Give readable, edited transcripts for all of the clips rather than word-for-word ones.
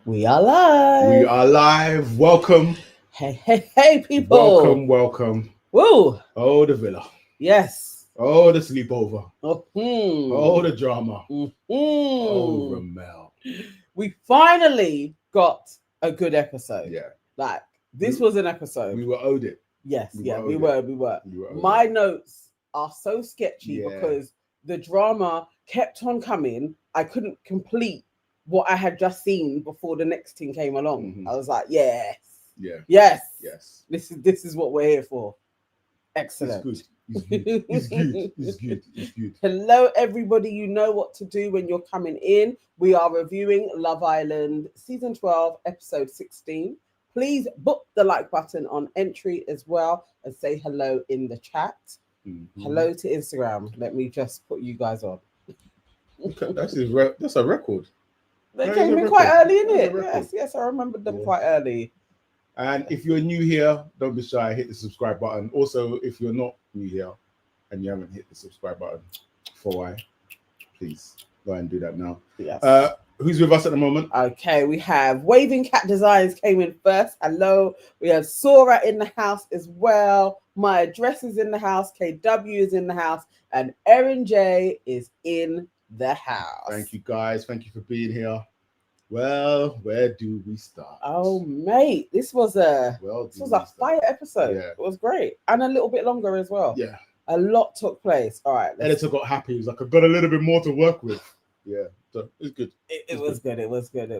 We are live. We are live. Welcome. Hey, people. Welcome. Woo. Oh, the villa. Yes. Oh, the sleepover. Mm-hmm. Oh, the drama. Mm-hmm. Oh, Remell. We finally got a good episode. Yeah. Like, this was an episode. We were owed it. Yes, we were. were. My notes are so sketchy because the drama kept on coming. I couldn't complete what I had just seen before the next thing came along. Mm-hmm. I was like, yes. Yes. This is what we're here for. Excellent. It's good. Hello, everybody. You know what to do when you're coming in. We are reviewing Love Island Season 12, Episode 16. Please book the like button on entry as well and say hello in the chat. Mm-hmm. Hello to Instagram. Let me just put you guys on. Okay, that's a record. They came in quite early, innit? Yes, I remembered them quite early. And if you're new here, don't be shy, hit the subscribe button. Also, if you're not new here and you haven't hit the subscribe button, please go and do that now. Yes. Who's with us at the moment? Okay, we have Waving Cat Designs came in first. Hello. We have Sora in the house as well. My Address is in the house. KW is in the house. And Erin J is in the house. Thank you, guys. Thank you for being here. Well, where do we start? Oh, mate, this was a fire episode. Yeah. It was great. And a little bit longer as well. Yeah. A lot took place. All right. Editor got happy. He was like, I've got a little bit more to work with. Yeah. So it was good. It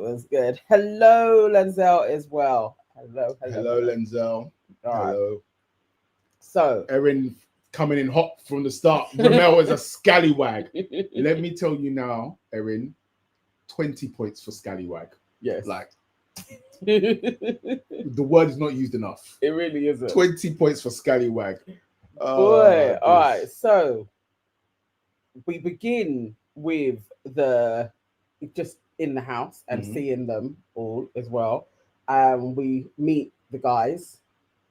was good. Hello, Lenzel, as well. Hello, Lenzel. Hello. So Erin coming in hot from the start. Remell is a scallywag. Let me tell you now, Erin, 20 points for scallywag. Yes. Like, the word is not used enough. It really isn't. 20 points for scallywag. Boy, all right. So we begin with the just in the house and seeing them all as well. We meet the guys.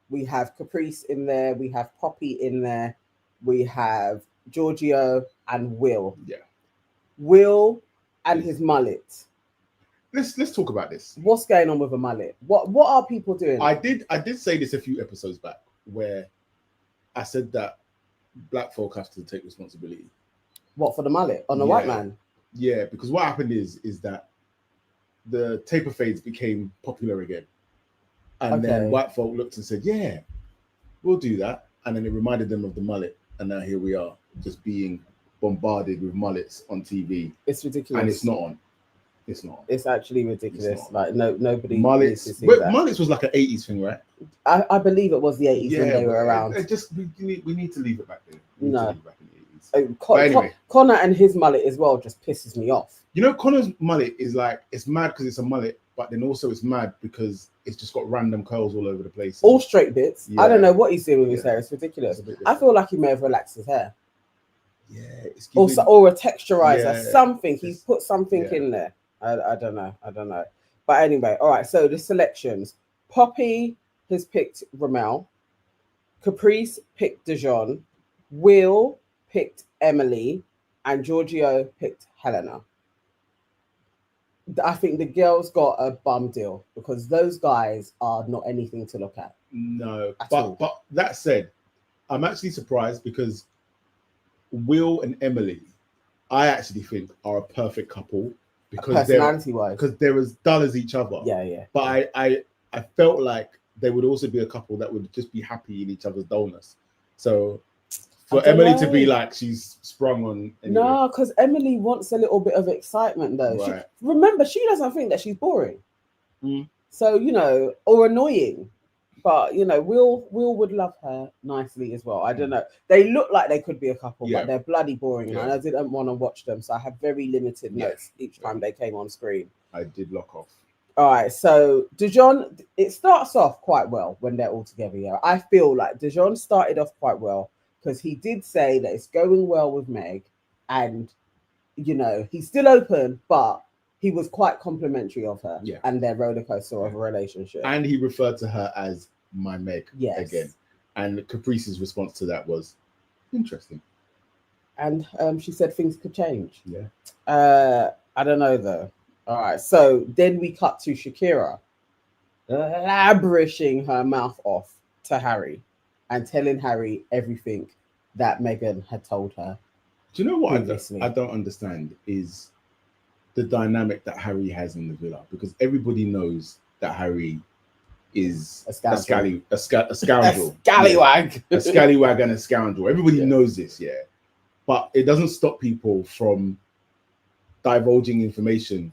We have Caprice in there. We have Poppy in there. We have Giorgio and Will. Yeah. Will and his mullet. Let's talk about this. What's going on with a mullet? What are people doing? I did say this a few episodes back where I said that black folk have to take responsibility. What, for the mullet on the white man? Yeah, because what happened is that the taper fades became popular again. And then white folk looked and said, yeah, we'll do that. And then it reminded them of the mullet. And now here we are, just being bombarded with mullets on TV. It's ridiculous. And it's not on. It's not. It's actually ridiculous. Like nobody. Mullets. Mullets was like an 80s thing, right? I believe it was the 80s when they were around. We need to leave it back there. No. Anyway. Conor and his mullet as well just pisses me off. You know, Conor's mullet is like, it's mad because it's a mullet, but then also it's mad because it's just got random curls all over the place. All straight bits. Yeah. I don't know what he's doing with his hair. It's ridiculous. I feel like he may have relaxed his hair. Yeah. Or a texturizer, something. He's put something in there. I don't know. But anyway, all right. So the selections. Poppy has picked Remell. Caprice picked Dejon. Will picked Emily. And Giorgio picked Helena. I think the girls got a bum deal because those guys are not anything to look at. No, but that said, I'm actually surprised because Will and Emily, I actually think are a perfect couple because personality-wise, because they're as dull as each other. Yeah. But I felt like they would also be a couple that would just be happy in each other's dullness. So for Emily to be like she's sprung on. Anyway. No, because Emily wants a little bit of excitement though. Right. Remember, she doesn't think that she's boring. So, or annoying. But, Will would love her nicely as well. I don't know. They look like they could be a couple, but they're bloody boring. And I didn't want to watch them. So I have very limited notes each time they came on screen. I did lock off. All right. So Dejon, it starts off quite well when they're all together. Yeah, I feel like Dejon started off quite well because he did say that it's going well with Meg. And, he's still open, but he was quite complimentary of her and their roller coaster of a relationship. And he referred to her as my Meg again. And Caprice's response to that was interesting. And she said things could change. Yeah. I don't know though. All right. So then we cut to Shakira lavishing her mouth off to Harry and telling Harry everything that Megan had told her. Do you know what I don't understand is the dynamic that Harry has in the villa, because everybody knows that Harry is a scoundrel, a scallywag, a scallywag and a scoundrel. Everybody knows this, but it doesn't stop people from divulging information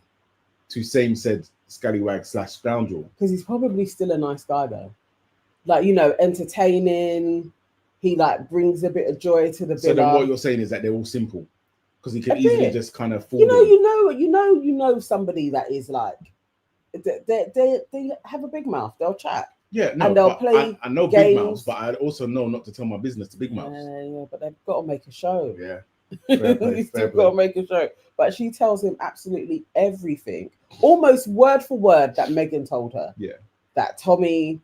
to same said scallywag / scoundrel. Because he's probably still a nice guy though, like, you know, entertaining. He like brings a bit of joy to the villa. So then what you're saying is that they're all simple, because he can easily just kind of fall. You know somebody that is like they have a big mouth. They'll chat. Yeah, no, and they'll play. I know games. big mouths, but I also know not to tell my business to big mouths. Yeah, but they've got to make a show. Yeah, He's still got to make a show. But she tells him absolutely everything, almost word for word, that Megan told her. Yeah, that Tommy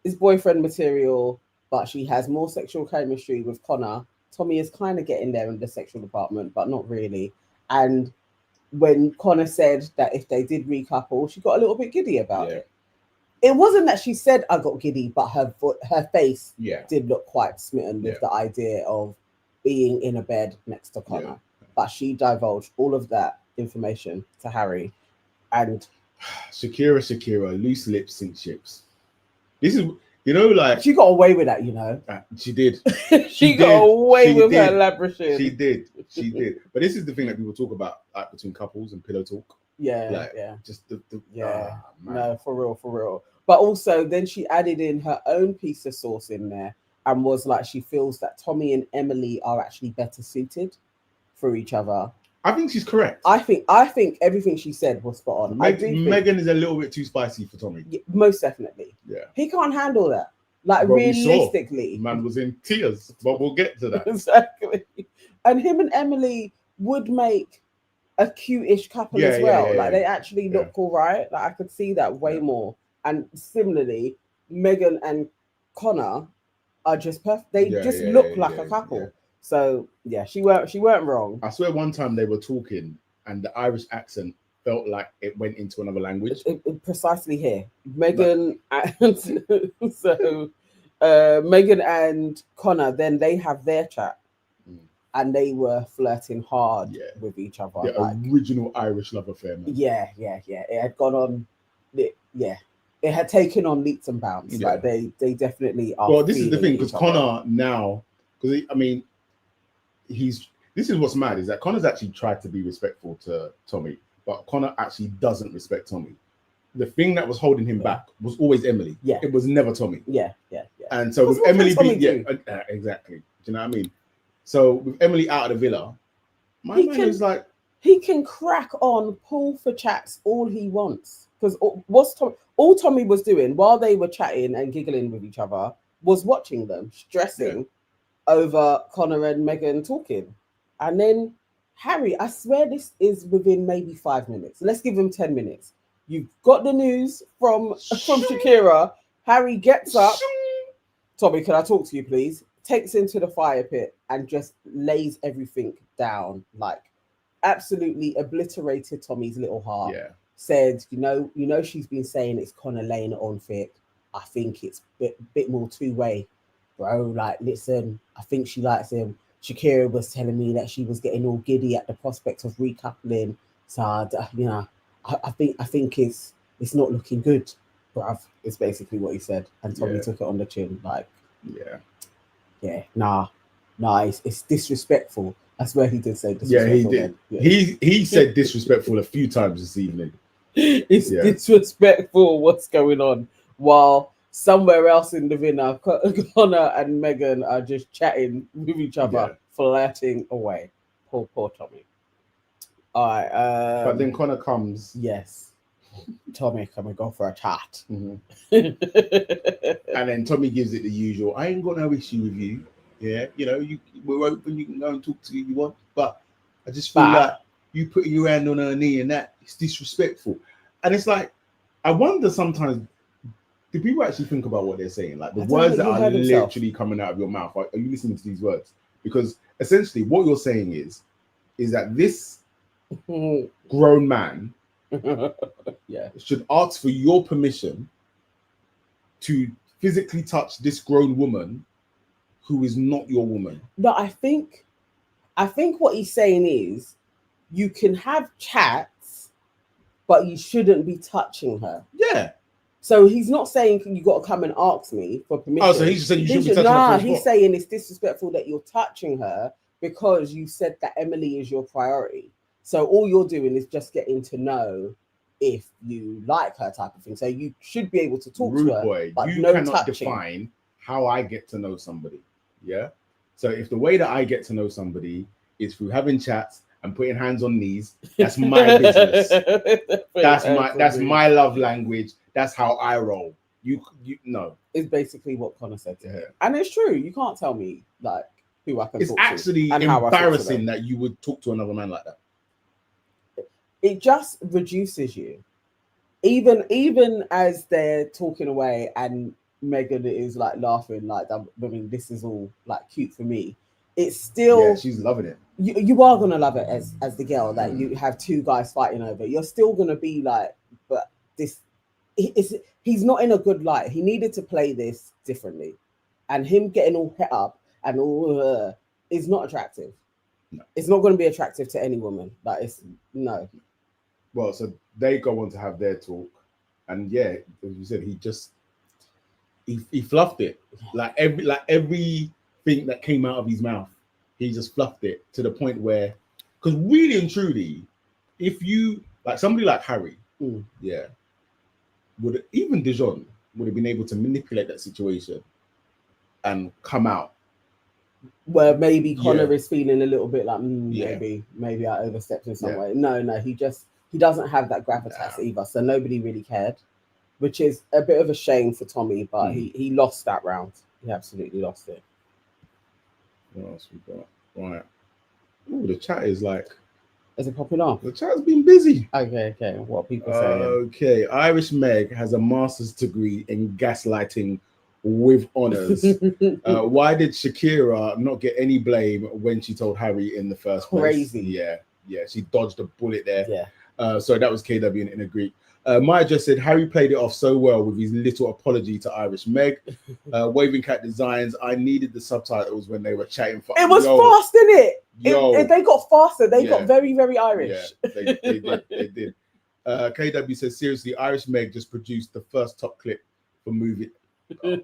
is boyfriend material, but she has more sexual chemistry with Conor. Tommy is kind of getting there in the sexual department, but not really. And when Conor said that if they did recouple, she got a little bit giddy about it. It wasn't that she said I got giddy, but her face did look quite smitten with the idea of being in a bed next to Conor. Yeah. But she divulged all of that information to Harry. And Shakira, loose lips sink ships. This is, you know, like she got away with that, you know. She did. She got away with her elaboration. She did. But this is the thing that people talk about, like between couples and pillow talk. Just the no, for real. But also then she added in her own piece of sauce in there and was like, she feels that Tommy and Emily are actually better suited for each other. I think she's correct. I think everything she said was spot on. Megan is a little bit too spicy for Tommy. Yeah, most definitely. Yeah. He can't handle that. Like, realistically. Man was in tears, but we'll get to that. Exactly. And him and Emily would make a cute-ish couple as well. Like, they actually look all right. Like, I could see that way more. And similarly, Megan and Conor are just perfect. They just look like a couple. Yeah. So she weren't wrong. I swear one time they were talking and the Irish accent felt like it went into another language. Precisely here. Megan Megan and Conor, then they have their chat. And they were flirting hard with each other. The original Irish love affair, man. Yeah. It had gone on. It had taken on leaps and bounds. Like they definitely are. Well, this is the thing, because Conor now, because I mean, this is what's mad, is that Conor's actually tried to be respectful to Tommy, but Conor actually doesn't respect Tommy. The thing that was holding him back was always Emily. Yeah, it was never Tommy. Yeah. And so with Emily being exactly. Do you know what I mean? So with Emily out of the villa, my man is like, he can crack on, pull for chats all he wants. Because all Tommy was doing while they were chatting and giggling with each other was watching them, stressing over Conor and Megan talking. And then Harry, I swear this is within maybe 5 minutes. Let's give him 10 minutes. You've got the news from Shakira. Harry gets up. Tommy, can I talk to you, please? Takes him to the fire pit and just lays everything down. Like, absolutely obliterated Tommy's little heart. Yeah. Said, you know, she's been saying it's Conor laying it on thick. I think it's a bit more two-way, bro. Like, listen, I think she likes him. Shakira was telling me that she was getting all giddy at the prospect of recoupling. So, you know, I think it's not looking good, bruv. It's basically what he said. And Tommy took it on the chin. Like, nah, it's disrespectful. I swear he did say disrespectful. Yeah, he did. He said disrespectful a few times this evening. It's disrespectful what's going on, while somewhere else in the villa, Conor and Megan are just chatting with each other, flirting away. Poor Tommy. All right. But then Conor comes. Yes. Tommy, can we go for a chat? Mm-hmm. And then Tommy gives it the usual. I ain't got no issue with you. Yeah, you know, we're open. You can go and talk to who you want, but I just feel like you putting your hand on her knee and that it's disrespectful. And it's like, I wonder sometimes, do people actually think about what they're saying? Like the words that are literally coming out of your mouth. Are you listening to these words? Because essentially, what you're saying is that this grown man Yeah. should ask for your permission to physically touch this grown woman who is not your woman. No, I think what he's saying is you can have chats, but you shouldn't be touching her. Yeah. So he's not saying you got to come and ask me for permission. Oh, so he's just saying you shouldn't be touching her. Nah, he's saying it's disrespectful that you're touching her because you said that Emily is your priority. So all you're doing is just getting to know if you like her, type of thing. So you should be able to talk to her. Boy, but you no cannot touching. define how I get to know somebody. Yeah. So if the way that I get to know somebody is through having chats and putting hands on knees, that's my business. that's my love language. That's how I roll. You know. It's basically what Conor said to him. And it's true. You can't tell me like who I can talk to. It's actually embarrassing that you would talk to another man like that. It just reduces you. Even as they're talking away and Megan is like laughing, like, I mean, this is all like cute for me. It's still, she's loving it. You are gonna love it as the girl that you have two guys fighting over. You're still gonna be like, but this is, he's not in a good light. He needed to play this differently, and him getting all hit up and all is not attractive. No. It's not going to be attractive to any woman. Like, it's no. Well, so they go on to have their talk, and yeah, as you said, he fluffed it. Like everything that came out of his mouth, he just fluffed it to the point where, because really and truly, if you like somebody like Harry, yeah, even Dejon would have been able to manipulate that situation and come out. Where maybe Conor is feeling a little bit like maybe I overstepped in some way. No, he doesn't have that gravitas either, so nobody really cared, which is a bit of a shame for Tommy, but he lost that round. He absolutely lost it. What else we got? Right. Oh, the chat is like, is it popping off? The chat's been busy. Okay. What are people saying? Okay, Irish Meg has a master's degree in gaslighting with honors. Why did Shakira not get any blame when she told Harry in the first place? Crazy. Yeah, she dodged a bullet there. Yeah. So that was KW in a Greek. Maya just said Harry played it off so well with his little apology to Irish Meg. Waving Cat Designs. I needed the subtitles when they were chatting. It was fast, didn't it? They got faster. They got very, very Irish. Yeah, they did. KW says seriously, Irish Meg just produced the first top clip for movie. Oh,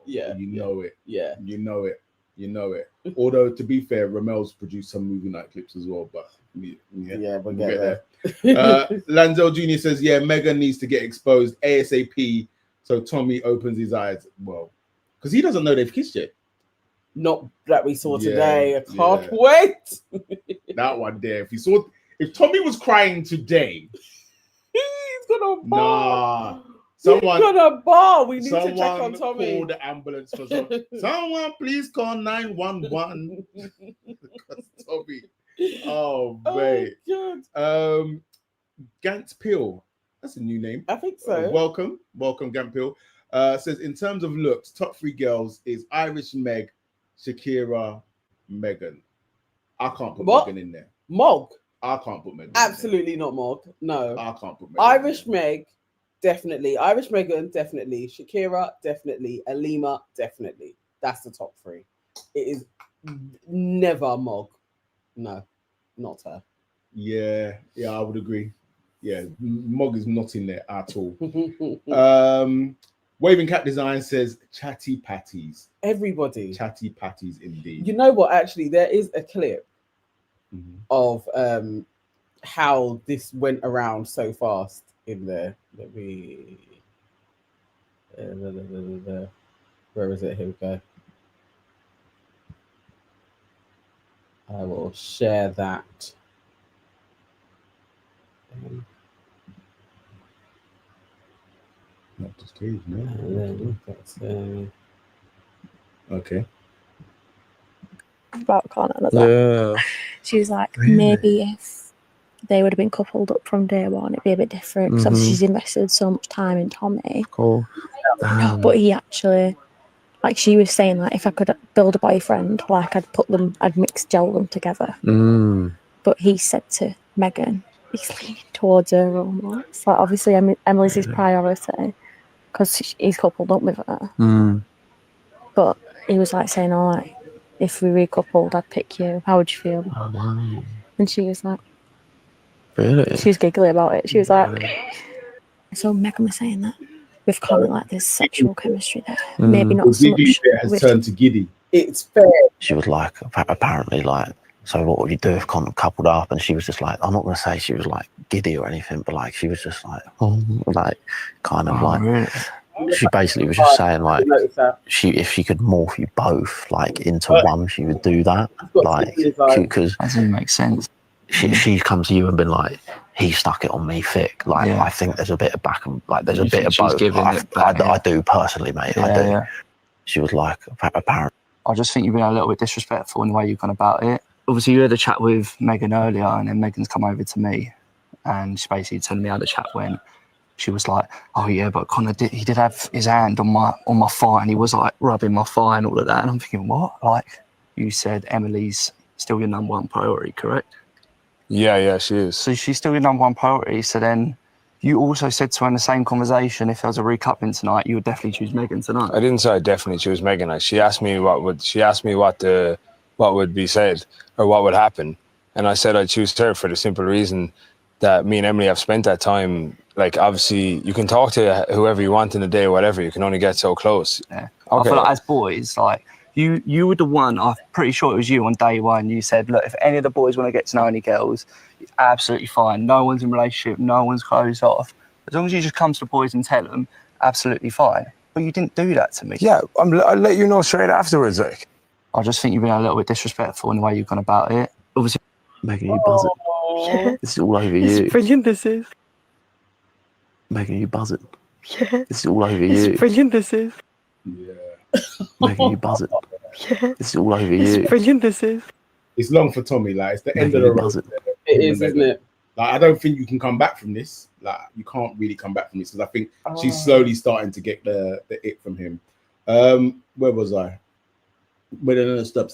you know it. Yeah, you know it. Although to be fair, Remell's produced some movie night clips as well, but we'll get there. Lanzel Jr. says, Megan needs to get exposed ASAP so Tommy opens his eyes. Well, because he doesn't know they've kissed yet. Not that we saw today. I can't wait. That one there. If Tommy was crying today, he's gonna bar. Someone got a bar. We need to check on Tommy. Call the ambulance for someone. Please call 911. Tommy. Oh, mate. Gant Peel. That's a new name. I think so. Welcome, Gant Peel. Says in terms of looks, top 3 girls is Irish Meg, Shakira, Megan. I can't put Megan in there. Mog. I can't put Megan. Absolutely not Mog. No. I can't put Megan. Irish Meg. Definitely. Irish Megan, definitely. Shakira, definitely. Alima, definitely. That's the top 3. It is never Mog. No, not her. Yeah, I would agree. Yeah, Mog is not in there at all. Waving Cat Design says chatty patties. Everybody. Chatty patties indeed. You know what? Actually, there is a clip of how this went around so fast in there. Let me where is it? Here we go. I will share that. Not the stage, no. Okay. About Conor. Yeah. She was like, maybe if they would have been coupled up from day one, it'd be a bit different because obviously she's invested so much time in Tommy. Cool. No, but he actually, like she was saying, like if I could build a boyfriend, like I'd mix gel them together. But he said to Megan, he's leaning towards her almost. Like, obviously, Emily's his priority because he's coupled up with her. But he was like saying, "Oh, like, if we recoupled, I'd pick you. How would you feel?" Oh, wow. And she was like, Really? she was giggly about it. She was like, so Megan was saying that with Conor, like, there's sexual chemistry there. Maybe not so much. Has turned to giddy. It's fair. She was like, apparently, like, so what would you do if Conor coupled up? And she was just like, I'm not going to say she was like giddy or anything, but like, she was just like, like, kind of like, really? she basically was just saying like, if she could morph you both like into one, she would do that. Like, because that doesn't make sense. She comes to you and been like, he stuck it on me thick. Like, I think there's a bit of back and like, there's a bit of both. I do personally, mate. I do. She was like, apparently. I just think you've been a little bit disrespectful in the way you've gone about it. Obviously, you had a chat with Megan earlier, and then Megan's come over to me, and she basically telling me how the chat went. She was like, "Oh yeah, but Conor did have his hand on my thigh, and he was like rubbing my thigh and all of that." And I'm thinking, what? Like, you said Emily's still your number one priority, correct? Yeah, she is. So she's still your number one priority. So then you also said to her in the same conversation, if there was a recoupling tonight, you would definitely choose Megan tonight. I didn't say I'd definitely choose Megan. Like, she asked me what would be said or what would happen, and I said I'd choose her for the simple reason that me and Emily have spent that time. Like, obviously, you can talk to whoever you want in the day or whatever. You can only get so close. Yeah. Okay. I feel like as boys, like, you were the one, I'm pretty sure it was you on day one, you said, look, if any of the boys want to get to know any girls, it's absolutely fine. No one's in a relationship, no one's closed off. As long as you just come to the boys and tell them, absolutely fine. But you didn't do that to me. Yeah, I'll let you know straight afterwards, like. I just think you've been a little bit disrespectful in the way you've gone about it. Obviously, Megan, you buzzing. Yeah. This is all over you. It's brilliant, this is. Megan, you buzzing. Yeah. This is all over you. It's brilliant, this is. Yeah. Megan, you buzzing. Yeah. This is all over you. It's brilliant, this is. It's long for Tommy. Like, it's the Megan, end of the road. It is, isn't it? Like, I don't think you can come back from this. Like, you can't really come back from this because I think she's slowly starting to get the it from him. Where was I? Wait, no, stop.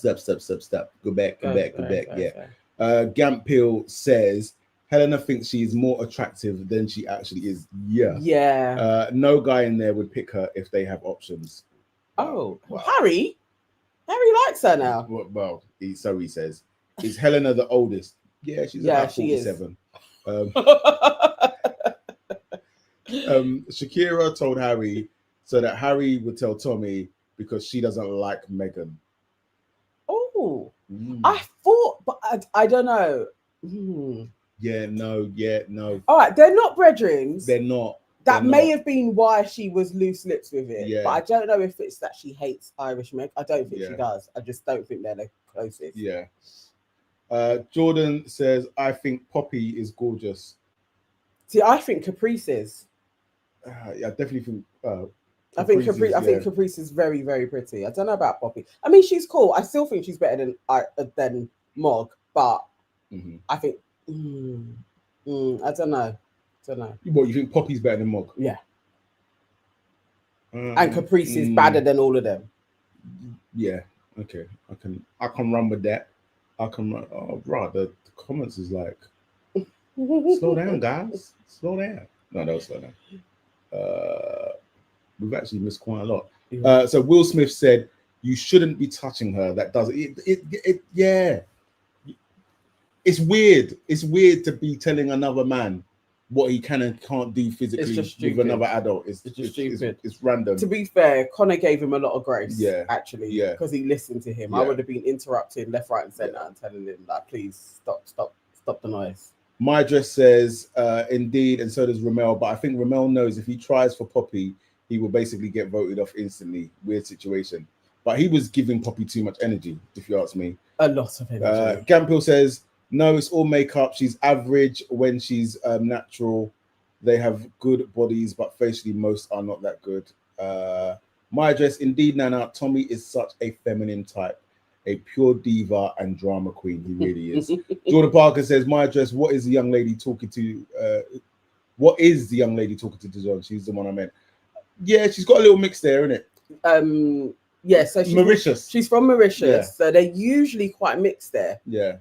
Go back. Yeah. Gampil says Helena thinks she's more attractive than she actually is. Yeah. Yeah. No guy in there would pick her if they have options. Oh, wow. Harry likes her now. Well, he says. Is Helena the oldest? Yeah, she's about 47. Shakira told Harry so that Harry would tell Tommy because she doesn't like Megan. Oh, I thought, but I don't know. Yeah, no. All right, they're not brethren. They're not. That may have been why she was loose lips with it. Yeah. But I don't know if it's that she hates Irish men. I don't think she does. I just don't think they're the closest. Yeah. Jordan says, I think Poppy is gorgeous. See, I think Caprice is. I definitely think. I think Caprice is very, very pretty. I don't know about Poppy. I mean, she's cool. I still think she's better than Mog, but I think I don't know. What, you think Poppy's better than Mog? Yeah. And Caprice is badder than all of them. Yeah. Okay. I can run with that. I can run. Oh, right. The comments is like, slow down, guys. Slow down. No, don't slow down. We've actually missed quite a lot. So Will Smith said, "You shouldn't be touching her." That does it. Yeah. It's weird. It's weird to be telling another man what he can and can't do physically with another adult. It's just stupid. It's random. To be fair, Conor gave him a lot of grace. Yeah, actually. Yeah, because he listened to him. Yeah. I would have been interrupting left, right, and centre and telling him that, please stop the noise. My dress says, indeed, and so does Remell. But I think Remell knows if he tries for Poppy, he will basically get voted off instantly. Weird situation. But he was giving Poppy too much energy, if you ask me. A lot of energy. Gampil says, no, it's all makeup. She's average when she's natural. They have good bodies, but facially most are not that good. My dress, indeed, Nana. Tommy is such a feminine type. A pure diva and drama queen. He really is. Jordan Parker says, my dress, what is the young lady talking to? What is the young lady talking to Dejon? She's the one I meant. Yeah, she's got a little mix there, isn't it? Yeah, so Mauritius. She's from Mauritius, so they're usually quite mixed there. Yeah.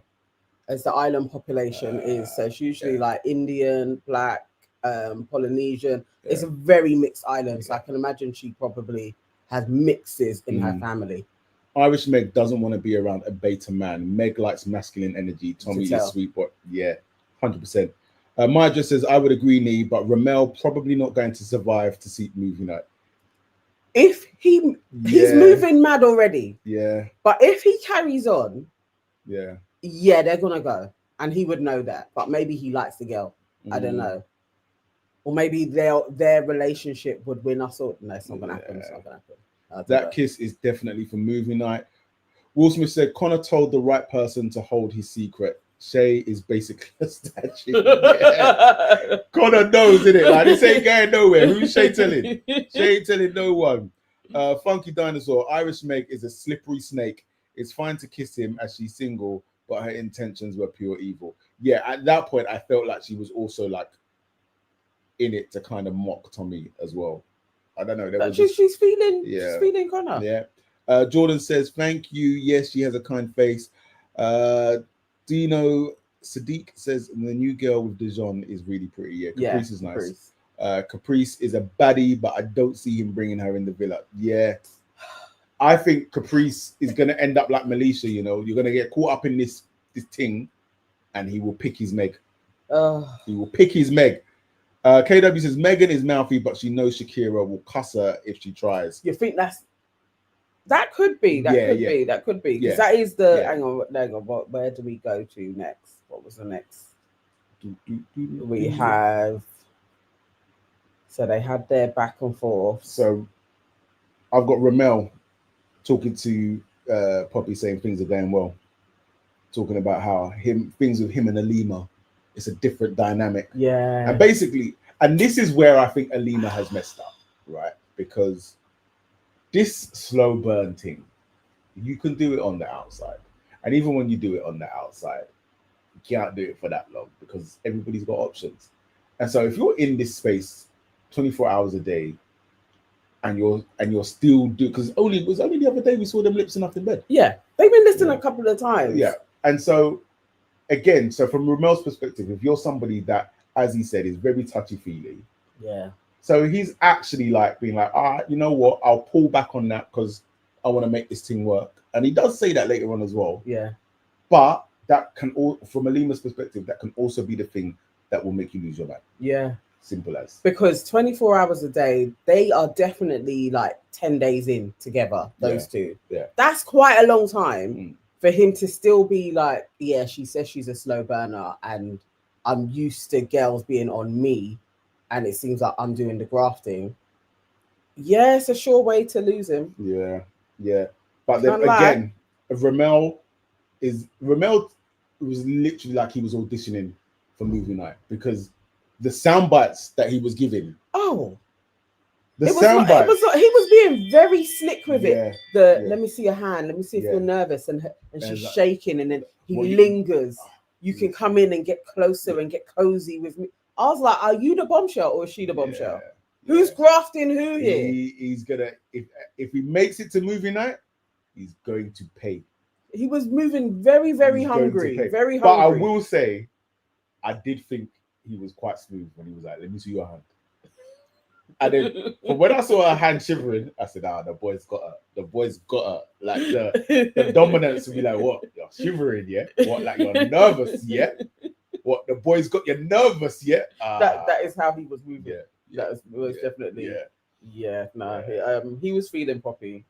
as the island population is. So it's usually like Indian, Black, Polynesian. It's a very mixed island. So I can imagine she probably has mixes in her family. Irish Meg doesn't want to be around a beta man. Meg likes masculine energy. Tommy is sweet, but 100%. Maya just says, I would agree, Nee, but Remell probably not going to survive to see movie night. If he's moving mad already. Yeah. But if he carries on, yeah, they're gonna go. And he would know that. But maybe he likes the girl. I don't know. Or maybe their relationship would win us all. No, it's not gonna happen. It's not gonna happen. That kiss is definitely for movie night. Will Smith said Conor told the right person to hold his secret. Shay is basically a statue. Yeah. Conor knows, innit? Like, this ain't going nowhere. Who's Shay telling? Shay ain't telling no one. Funky Dinosaur, Irish Meg is a slippery snake. It's fine to kiss him as she's single, but her intentions were pure evil. Yeah, at that point, I felt like she was also like in it to kind of mock Tommy as well. I don't know. She's feeling Conor. Yeah. Jordan says, thank you. Yes, she has a kind face. Dino Sadiq says the new girl with Dejon is really pretty. Yeah, Caprice is nice. Caprice is a baddie, but I don't see him bringing her in the villa. Yeah, I think Caprice is going to end up like Melisha. You know, you're going to get caught up in this thing, and he will pick his Meg. He will pick his Meg. KW says Megan is mouthy, but she knows Shakira will cuss her if she tries. You think that could be? That could be. Because that is the hang on. Where do we go to next? What was the next? We have. So they had their back and forth. So I've got Remell talking to Poppy, saying things are going well. Talking about how things with him and Alima, it's a different dynamic. Yeah. And basically, and this is where I think Alima has messed up, right? Because this slow burn thing, you can do it on the outside. And even when you do it on the outside, you can't do it for that long because everybody's got options. And so if you're in this space 24 hours a day and you're still because it was only the other day we saw them lipsing up in bed. Yeah. They've been listening a couple of times. Yeah. And so again, so from Remell's perspective, if you're somebody that, as he said, is very touchy-feely. Yeah. So he's actually like being like, you know what? I'll pull back on that because I want to make this thing work. And he does say that later on as well. Yeah. But that can from Alima's perspective, that can also be the thing that will make you lose your mind. Yeah. Simple as. Because 24 hours a day, they are definitely like 10 days in together, those two. Yeah. That's quite a long time for him to still be like, yeah, she says she's a slow burner and I'm used to girls being on me. And it seems like I'm doing the grafting. Yeah, it's a sure way to lose him. Yeah, yeah. But then again, Remell was literally like he was auditioning for movie night because the sound bites that he was giving. Oh. The sound bites. He was being very slick with it. Let me see your hand. Let me see if you're nervous. And she's like, shaking and then he lingers. You can come in and get closer and get cozy with me. I was like, are you the bombshell or is she the bombshell? Yeah. Who's grafting who here? He's gonna if he makes it to movie night, he's going to pay. He was moving very, very hungry. Very hungry. But I will say, I did think he was quite smooth when he was like, let me see your hand. And then but when I saw her hand shivering, I said, the boy's got her. The boy's got her. Like the dominance would be like, what? You're shivering, yeah? What, like you're nervous, yeah? What, the boy's got you nervous, yeah? That is how he was moving. Yeah. That was definitely. He was feeling Poppy.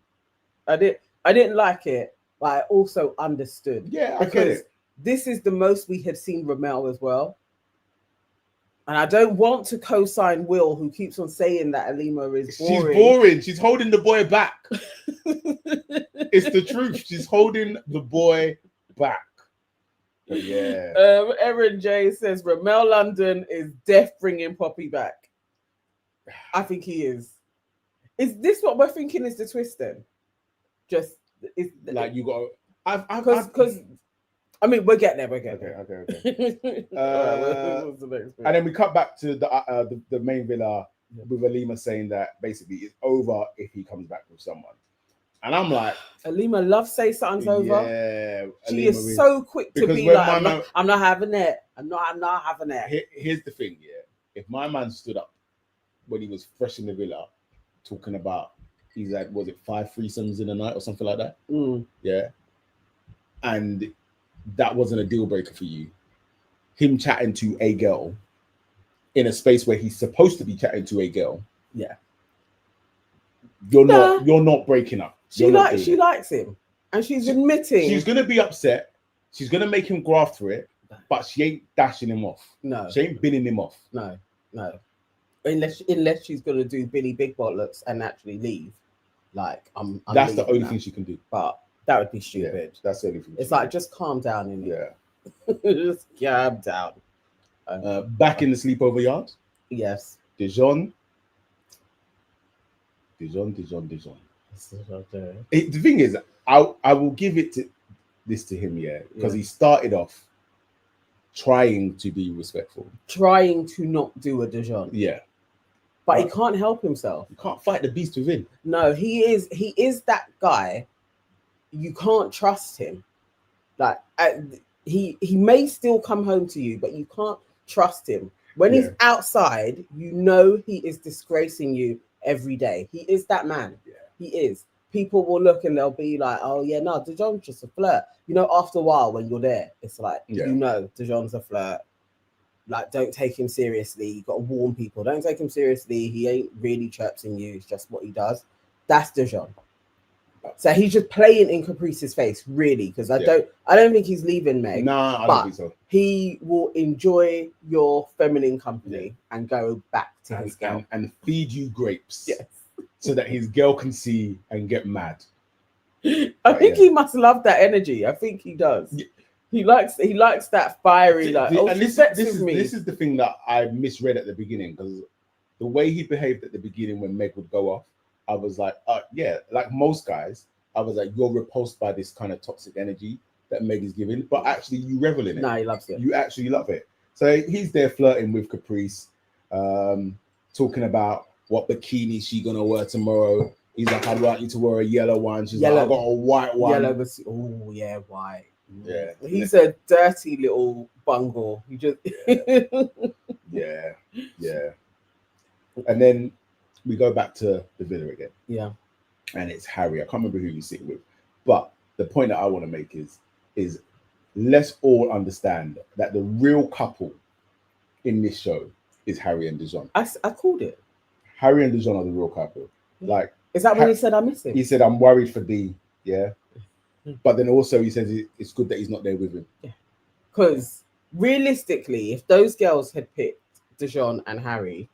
I didn't like it, but I also understood. Yeah, I get it. This is the most we have seen Remell as well. And I don't want to co-sign Will, who keeps on saying that Alima is boring. She's boring. She's holding the boy back. It's the truth. She's holding the boy back. Yeah. Erin J says Remell London is deaf bringing Poppy back. I think he is. Is this what we're thinking is the twist then? Just like you got because I mean we'll get there. Okay. And then we cut back to the main villa with Alima saying that basically it's over if he comes back with someone. And I'm like, Alima loves say something's over. Yeah, she is so quick to be like, I'm not having it. I'm not having it. Here's the thing, yeah. If my man stood up when he was fresh in the villa, talking about he's like, was it 5 threesomes in a night or something like that? Yeah. And that wasn't a deal breaker for you. Him chatting to a girl in a space where he's supposed to be chatting to a girl. Yeah. You're not breaking up. She likes him. And she's admitting she's gonna be upset. She's gonna make him graft for it, but she ain't dashing him off. No. She ain't binning him off. No. Unless she's gonna do Billy Big Bollocks and actually leave. Like I'm that's the only thing she can do. But that would be stupid. Yeah, that's the only thing. It's like just calm down in it. Yeah. Just calm down. Back in the sleepover yard. Yes. Dejon. The thing is, I will give it to him, because he started off trying to be respectful, trying to not do a Dejon. Yeah, but he can't help himself. You can't fight the beast within. No, he is that guy. You can't trust him. Like he may still come home to you, but you can't trust him. When he's outside, you know he is disgracing you every day. He is that man. Yeah. He is. People will look and they'll be like, oh yeah, no, Dejon's just a flirt. You know, after a while when you're there, it's like, you know, Dejon's a flirt. Like, don't take him seriously. You got to warn people. Don't take him seriously. He ain't really chirping you. It's just what he does. That's Dejon. So he's just playing in Caprice's face, really, because I don't think he's leaving Meg. I don't think so. He will enjoy your feminine company and go back to his girl and feed you grapes. Yes. So that his girl can see and get mad. I think he must love that energy. I think he does. Yeah. He likes that fiery, this is the thing that I misread at the beginning, because the way he behaved at the beginning when Meg would go off, I was like, like most guys, I was like, you're repulsed by this kind of toxic energy that Meg is giving, but actually you revel in it. No, he loves it. You actually love it. So he's there flirting with Caprice, talking about what bikini she gonna wear tomorrow. He's like, I'd like you to wear a yellow one. She's like, I got a white one. Yellow was, white. Yeah. He's a dirty little bungle. He just yeah. And then we go back to the villa again. Yeah. And it's Harry. I can't remember who he's sitting with. But the point that I want to make is let's all understand that the real couple in this show is Harry and Dejon. I called it. Harry and Dejon are the real couple. Like, is that when he said I miss him? He said, I'm worried for D. Yeah. But then also he says it's good that he's not there with him. Yeah. Because realistically, if those girls had picked Dejon and Harry,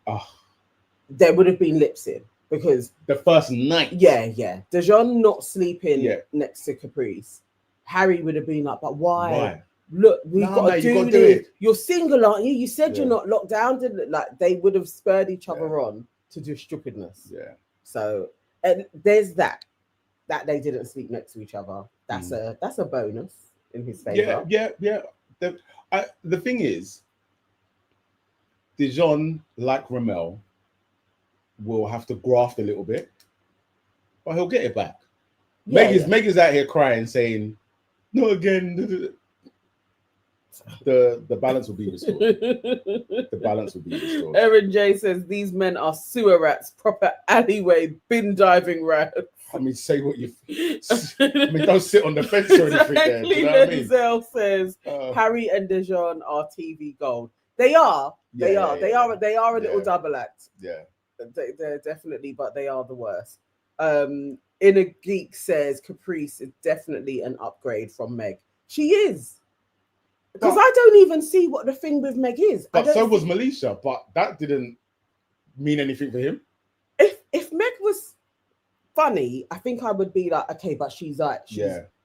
there would have been lips in, because the first night. Yeah. Dejon not sleeping next to Caprice. Harry would have been like, but why? Look, we've got to do this. You're single, aren't you? You said you're not locked down, didn't it? Like, they would have spurred each other on to do stupidness. Yeah. So, and there's that they didn't sleep next to each other. That's a bonus in his favor. Yeah. The thing is, Dejon, like Remell, will have to graft a little bit, but he'll get it back. Meg is out here crying, saying, "No again." The balance will be restored. The balance will be restored. Erin J says these men are sewer rats, proper alleyway bin diving rats. I mean, say what you. I mean, don't sit on the fence or anything. There, do you know what I mean? Denzel says Harry and Dejon are TV gold. They are. They are a little double act. Yeah. They're definitely, but they are the worst. Inner Geek says Caprice is definitely an upgrade from Meg. She is. Because I don't even see what the thing with Meg is. But so was Melisha, but that didn't mean anything for him. If Meg was funny, I think I would be like, okay, but she's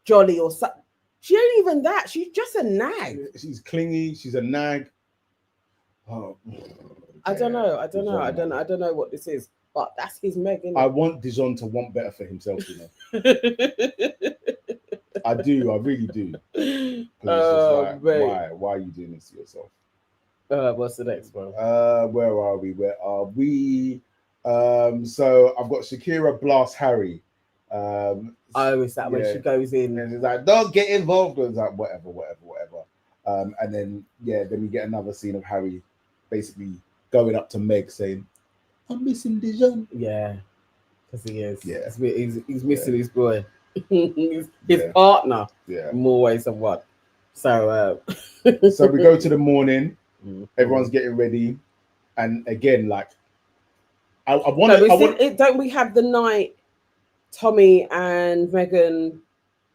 jolly or something. She ain't even that. She's just a nag. She's clingy. She's a nag. Oh, I don't know. I don't know what this is, but that's his Meg. I want Dejon to want better for himself, you know. I do. I really do. Like, why are you doing this to yourself? What's the next one? Where are we? So I've got Shakira blast Harry. Is that when she goes in and it's like, don't get involved? It's like whatever. And then we get another scene of Harry basically going up to Meg saying, "I'm missing Dejon." Yeah, because he is. Yeah, he's missing his boy, his partner. Yeah, more ways than one. So, so we go to the morning. Everyone's getting ready, and again, like, don't we have the night Tommy and Megan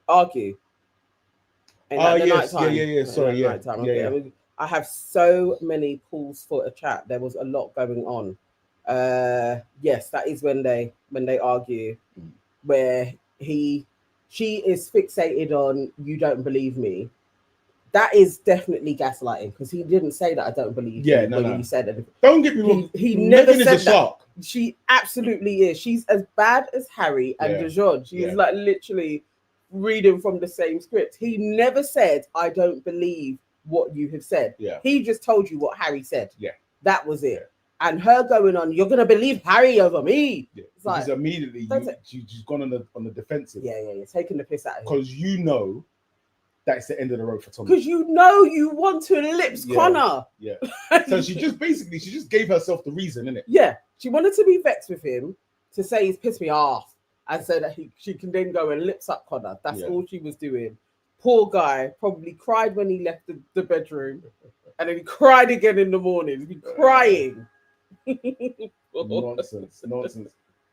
argue? Yes, nighttime? Sorry, yeah. I mean, I have so many pulls for a chat. There was a lot going on. Yes, that is when they argue, where she is fixated on "you don't believe me." That is definitely gaslighting, because he didn't say that I don't believe you when you said it. Don't get me wrong. He never said that. She absolutely is. She's as bad as Harry and Dejon. She's like literally reading from the same script. He never said, "I don't believe what you have said." Yeah. He just told you what Harry said. Yeah. That was it. Yeah. And her going on, "You're gonna believe Harry over me." Yeah. It's like, because immediately she's gone on the defensive. Yeah, taking the piss out of him. Because you know that's the end of the road for Tommy. Because you know you want to ellipse Conor. Yeah. So she just gave herself the reason, innit? Yeah. She wanted to be vexed with him, to say he's pissed me off, and so that she can then go and lips up Conor. That's all she was doing. Poor guy probably cried when he left the bedroom, and then he cried again in the morning. He'd be crying. Nonsense.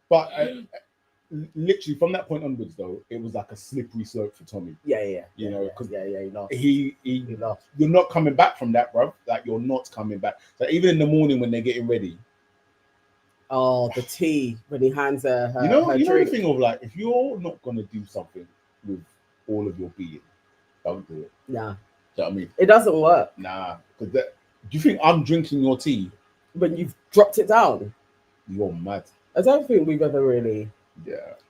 But literally from that point onwards, though, it was like a slippery slope for Tommy. You know, because he lost. You're not coming back from that, bro. Like, you're not coming back. So even in the morning when they're getting ready. Oh, the tea when he hands her. You know drink. the thing of, like, if you're not gonna do something with all of your being, don't do it. Nah. Do you know what I mean? It doesn't work. Nah. Because do you think I'm drinking your tea when you've dropped it down? You're mad. I don't think we've ever really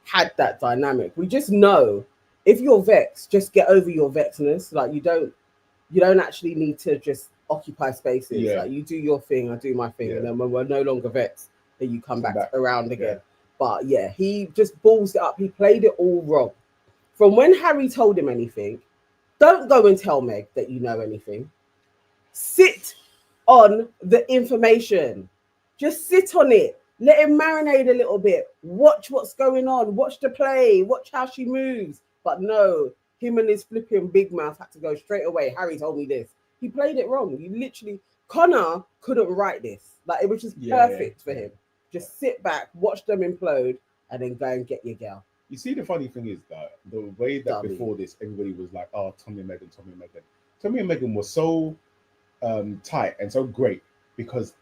had that dynamic. We just know if you're vexed, just get over your vexedness. Like, you don't actually need to just occupy spaces. Like, you do your thing, I do my thing, and then when we're no longer vexed, then you come back around again. But he just balls it up. He played it all wrong. From when Harry told him anything, don't go and tell Meg that you know anything. Sit on the information. Just sit on it. Let it marinate a little bit. Watch what's going on. Watch the play. Watch how she moves. But no, him and his flipping big mouth had to go straight away. Harry told me this. He played it wrong. Conor couldn't write this. Like, it was just perfect for him. Just sit back, watch them implode, and then go and get your girl. You see, the funny thing is that the way that before this, everybody was like, "Oh, Tommy and Megan." Tommy and Megan were so tight and so great because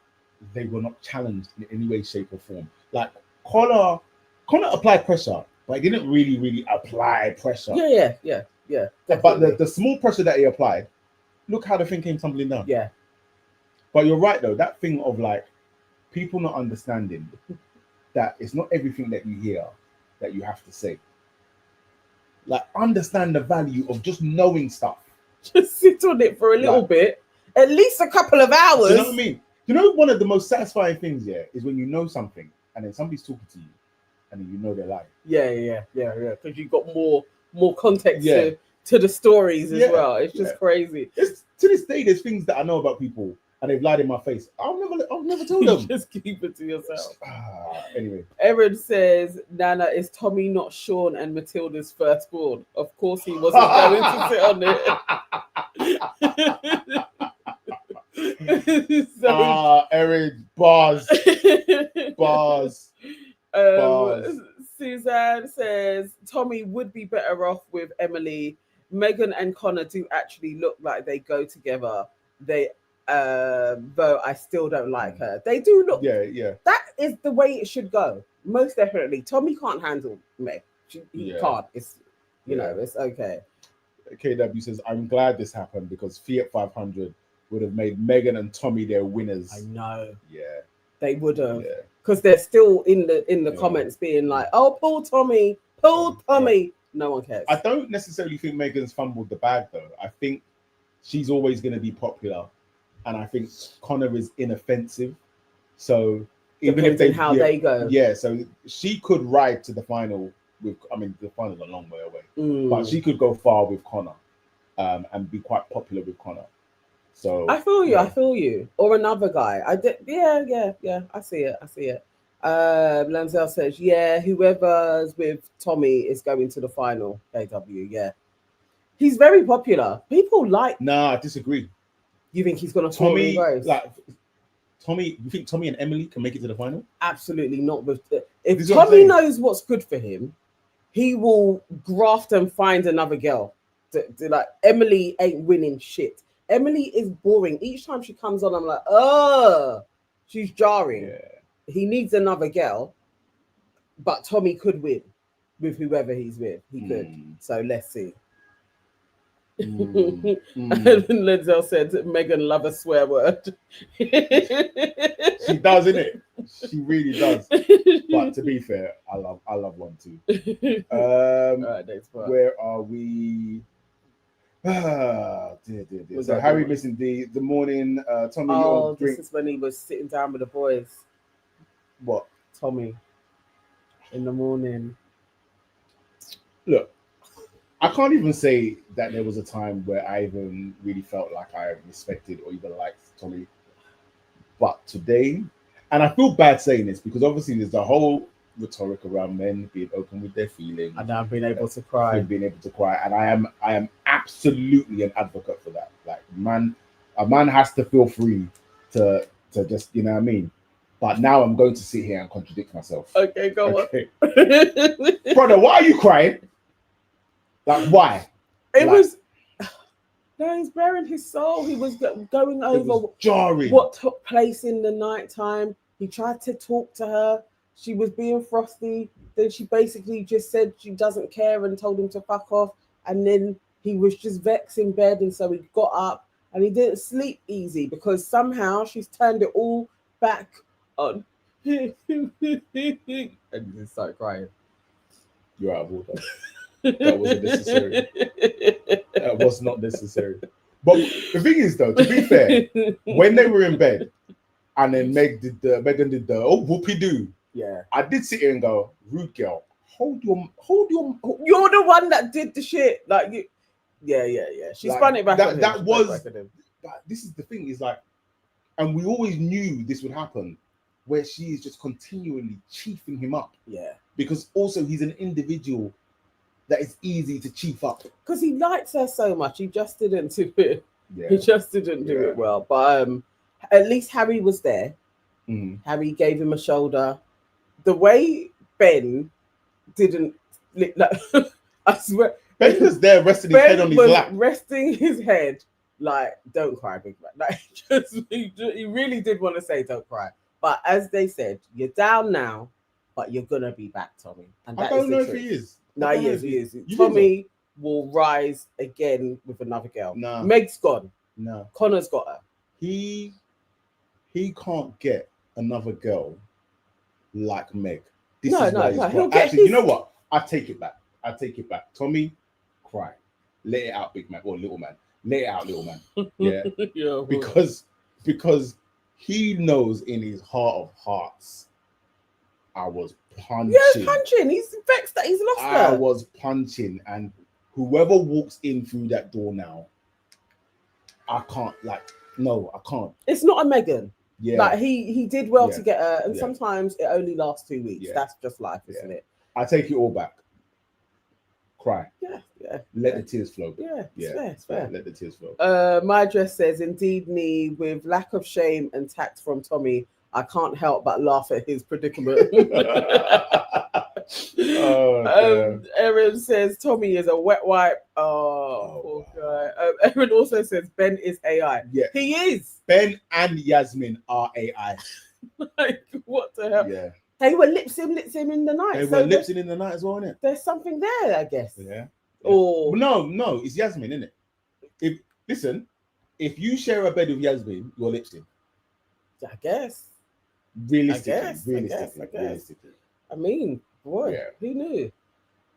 they were not challenged in any way, shape, or form. Like, Conor applied pressure, but he didn't really apply pressure. Yeah. But the small pressure that he applied, look how the thing came tumbling down. Yeah. But you're right, though. That thing of, like, people not understanding that it's not everything that you hear that you have to say. Like, understand the value of just knowing stuff. Just sit on it for a little bit, at least a couple of hours. Do you know what I mean? You know, one of the most satisfying things, is when you know something and then somebody's talking to you and then you know they're lying. Yeah. Because you've got more context to the stories as well. It's just crazy. To this day, there's things that I know about people and they've lied in my face. I'll never tell them. Just keep it to yourself. Anyway. Erin says, Nana, is Tommy not Sean and Matilda's firstborn? Of course he wasn't going to sit on it. Erin, bars. Suzanne says, Tommy would be better off with Emily. Megan and Conor do actually look like they go together. Though I still don't like her. They do look. Yeah. That is the way it should go. Most definitely. Tommy can't handle Meg. He can't. It's know, it's okay. KW says, I'm glad this happened because Fiat 500 would have made Megan and Tommy their winners. I know. Yeah. They would have. Because they're still in the comments being like, "Oh, pull Tommy. Yeah. No one cares. I don't necessarily think Megan's fumbled the bag though. I think she's always going to be popular. And I think Conor is inoffensive. So even if how they go. Yeah, so she could ride to the final I mean, the final's a long way away, but she could go far with Conor, and be quite popular with Conor. So I feel you. I feel you. Or another guy. I did. Yeah. I see it. Lanzel says, yeah, whoever's with Tommy is going to the final. KW, yeah. He's very popular. People like. Nah, I disagree. You think he's gonna Tommy? Tommy, you think Tommy and Emily can make it to the final? Absolutely not. If Tommy knows what's good for him, he will graft and find another girl. Like Emily ain't winning shit. Emily is boring. Each time she comes on, I'm like, oh, she's jarring. Yeah. He needs another girl, but Tommy could win with whoever he's with. He could. So let's see. And Lenzel said Megan love a swear word. She does, innit? She really does. But to be fair, I love one too. All right, next part. Where are we? Dear. So Harry missing the morning. Tommy. Oh, this is when he was sitting down with the boys. What? Tommy. In the morning. Look. I can't even say that there was a time where I even really felt like I respected or even liked Tommy. But today, and I feel bad saying this because obviously there's the whole rhetoric around men being open with their feelings. And I've been able to cry. Being able to cry. And I am absolutely an advocate for that. Like a man has to feel free to just, you know what I mean? But now I'm going to sit here and contradict myself. Okay, go on. Brother, why are you crying? Like, why? It was... No, he's bearing his soul. He was going over jarring. What took place in the nighttime. He tried to talk to her. She was being frosty. Then she basically just said she doesn't care and told him to fuck off. And then he was just vexed in bed. And so he got up and he didn't sleep easy because somehow she's turned it all back on. And he just started crying. You're out of order. That wasn't necessary. That was not necessary. But the thing is, though, to be fair, when they were in bed, and then Megan did the whoopie doo. Yeah, I did sit here and go, rude girl, hold your. You're the one that did the shit, like you. Yeah. She like, spun it back. That was. But this is the thing, is like, and we always knew this would happen, where she is just continually chiefing him up. Yeah, because also he's an individual that is easy to chief up because he likes her so much. He just didn't do it. Yeah. He just didn't do it well. But at least Harry was there. Harry gave him a shoulder. The way Ben didn't, like, I swear, Ben was there resting his head on his lap, resting his head. Like, don't cry, big man. Like, he really did want to say, don't cry. But as they said, you're down now, but you're gonna be back, Tommy. And I don't know if he is. No, he is. Tommy will rise again with another girl. No. Meg's gone. No. Connor's got her. He can't get another girl like Meg. No. Actually, you know what? I take it back. Tommy, cry. Let it out, big man or little man. Let it out, little man. Yeah. Because he knows in his heart of hearts, I was punching. Yeah, punching. He's vexed that he's lost her. I was punching, and whoever walks in through that door now, I can't. No, I can't. It's not a Megan. Yeah, like he did well to get her, and sometimes it only lasts 2 weeks. Yeah. That's just life, isn't it? I take it all back. Cry. Yeah. Let the tears flow. Yeah. It's fair. Let the tears flow. My address says, indeed, me with lack of shame and tact from Tommy, I can't help but laugh at his predicament. Erin says Tommy is a wet wipe. Oh God. Erin also says Ben is AI. Yeah, he is. Ben and Yasmin are AI. Like, what the hell? Yeah. They were lip sim in the night. They were lip sim in the night as well, innit? There's something there, I guess. Yeah. Or no, it's Yasmin, innit? If you share a bed with Yasmin, you're lip sim. I guess. Realistically. I mean, boy, who knew?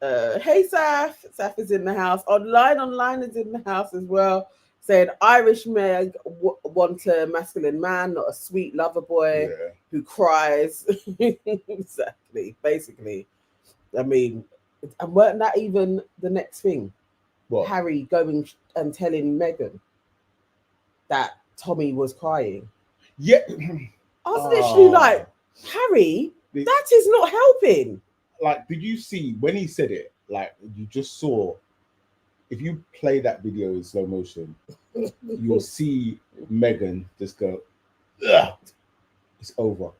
Hey, Saf is in the house. Online is in the house as well. Said Irish Meg want a masculine man, not a sweet lover boy who cries. Exactly. Basically, I mean, And weren't that even the next thing? What? Harry going and telling Meghan that Tommy was crying. Yeah. I was literally like, Harry, that is not helping. Like, did you see when he said it? Like, you just saw, if you play that video in slow motion, you'll see Meghan just go, ugh, it's over.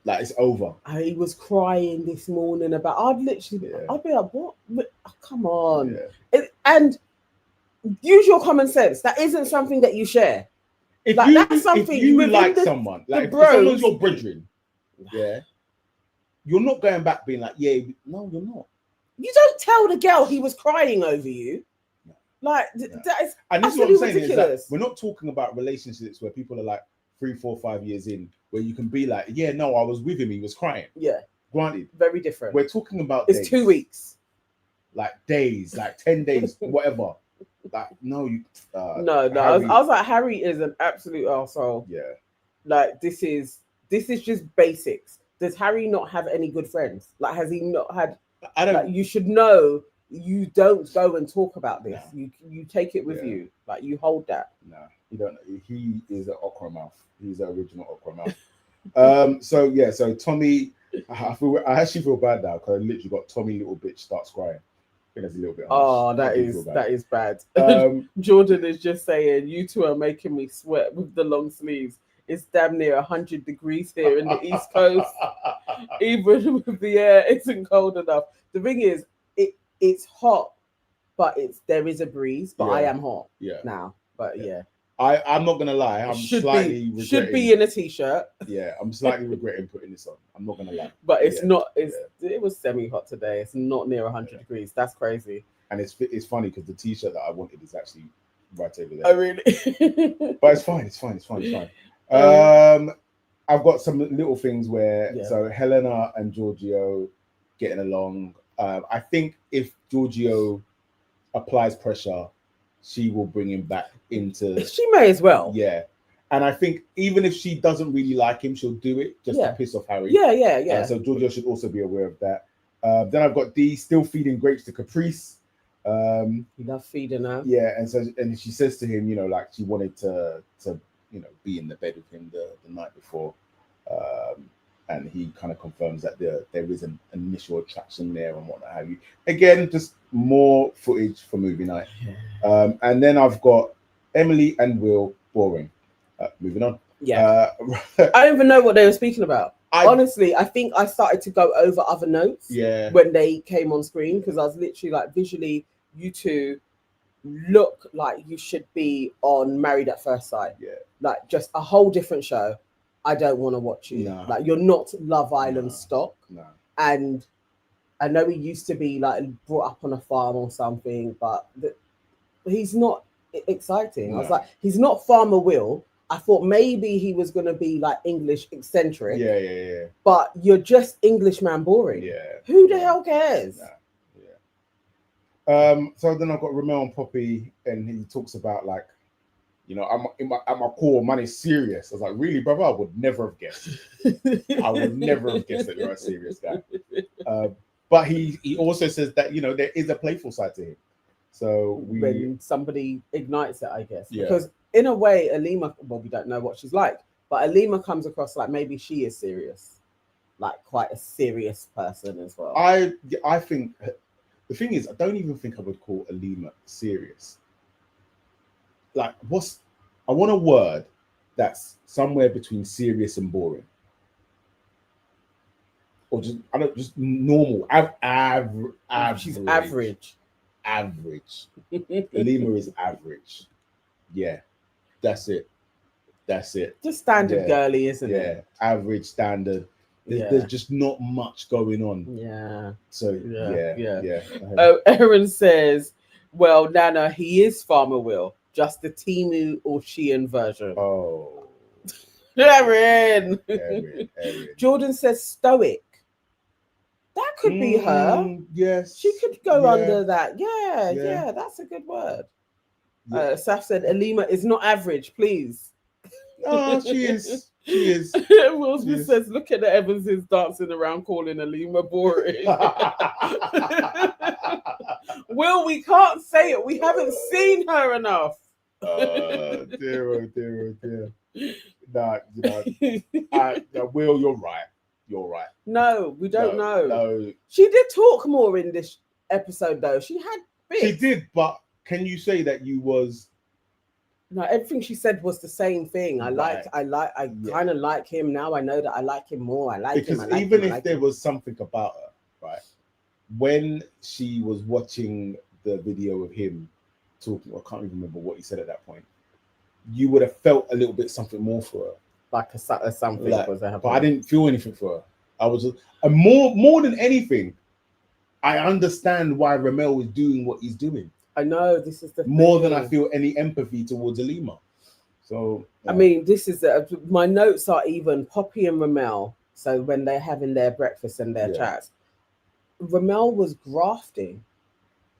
Like, it's over. He was crying this morning about, I'd be like, what? Oh, come on. Yeah. And use your common sense. That isn't something that you share. If like, you, that's something if you like someone, like if someone's your brethren, yeah, you're not going back being like, yeah, no, you're not. You don't tell the girl he was crying over you. No. Like, that is and this is what I'm saying ridiculous. Is that we're not talking about relationships where people are like 3, 4, 5 years in, where you can be like, yeah, no, I was with him, he was crying. Yeah. Granted. Very different. We're talking about it's days. 2 weeks. Like days, like 10 days, whatever. Like, no, you no. I was like, Harry is an absolute arsehole. Yeah. Like, this is just basics. Does Harry not have any good friends? Like, has he not had? I don't. Like, you should know. You don't go and talk about this. No. You take it with you. Like, you hold that. No, you don't. He is an okra mouth. He's an original okra mouth. So Tommy, I actually feel bad now because I literally got Tommy little bitch starts crying. I think that's a little bit harsh. Oh, that is bad. Jordan is just saying, you two are making me sweat with the long sleeves. It's damn near 100 degrees here in the East Coast. Even with the air, it isn't cold enough. The thing is, it's hot, but there is a breeze. But I am hot now. But yeah. I'm not gonna lie. I'm slightly regretting. Should be in a t-shirt. Yeah, I'm slightly regretting putting this on. I'm not gonna lie. But it's not. It was semi-hot today. It's not near 100 degrees. That's crazy. And it's funny because the t-shirt that I wanted is actually right over there. Oh really? But it's fine. It's fine. I've got some little things where so Helena and Giorgio getting along. I think if Giorgio applies pressure, she will bring him back into. She may as well. Yeah, and I think even if she doesn't really like him, she'll do it just to piss off Harry. Yeah. So Giorgio should also be aware of that. Then I've got Dee still feeding grapes to Caprice. He loves feeding her. Yeah, and she says to him, like she wanted to be in the bed with him the night before. And he kind of confirms that there is an initial attraction there and what have you. Again, just more footage for movie night. And then I've got Emily and Will boring. Moving on. Yeah. I don't even know what they were speaking about. Honestly, I think I started to go over other notes when they came on screen because I was literally like, visually, you two look like you should be on Married at First Sight. Yeah. Like just a whole different show. I don't want to watch you. No. Like you're not Love Island stock. No. And I know he used to be like brought up on a farm or something, but he's not exciting. No. I was like, he's not Farmer Will. I thought maybe he was going to be like English eccentric. Yeah. But you're just Englishman boring. Yeah. Who the hell cares? No. Yeah. So then I've got Remell and Poppy, and he talks about like, at my core, man is serious. I was like, really, brother? I would never have guessed. I would never have guessed that you're a serious guy. But he also says that, there is a playful side to him. So when somebody ignites it, I guess. Yeah. Because in a way, Alima, well, we don't know what she's like, but Alima comes across like maybe she is serious. Like quite a serious person as well. I think, the thing is, I don't even think I would call Alima serious. Like I want a word that's somewhere between serious and boring, or just normal. She's average. Alima is average. Yeah, that's it. Just standard girly, isn't it? Yeah, average standard. There's just not much going on. Yeah. So yeah. Oh, Erin says, "Well, Nana, he is Farmer Will." Just the Timu or Sheehan version. Oh. Erin. Erin. Jordan says stoic. That could be her. Yes. She could go under that. Yeah, that's a good word. Yeah. Saf said, Alima is not average, please. No, she is. She is. Will Smith says, look at the Evanses dancing around calling Alima boring. Will, we can't say it. We haven't seen her enough. Dear, oh dear, oh dear. Nah, Will, you're right. You're right. No, we don't know. No. She did talk more in this episode, though. She had bits. She did, but can you say that you was... No, everything she said was the same thing. I kind of like him now. I know that I like him more. I like him. Because even if there was something about her, right? When she was watching the video of him talking, I can't even remember what he said at that point. You would have felt a little bit something more for her, like a something like, was happening. But I didn't feel anything for her. I was more than anything. I understand why Remell is doing what he's doing. I know this is the more thing. than I feel any empathy towards Alima. So I mean, this is my notes are even Poppy and Remell. So when they're having their breakfast and their chats, Remell was grafting.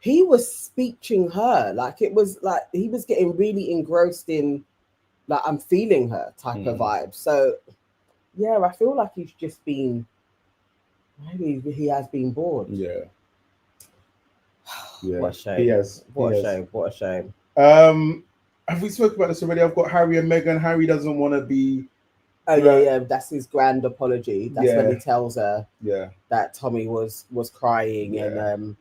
He was speeching her like it was like he was getting really engrossed in like I'm feeling her type of vibe. So yeah, I feel like he's just been maybe he has been bored. Yeah. Yeah. What a shame. He has. What a shame. What a shame. Have we spoken about this already? I've got Harry and Meghan. Harry doesn't want to be. Oh yeah. That's his grand apology. That's when he tells her that Tommy was crying and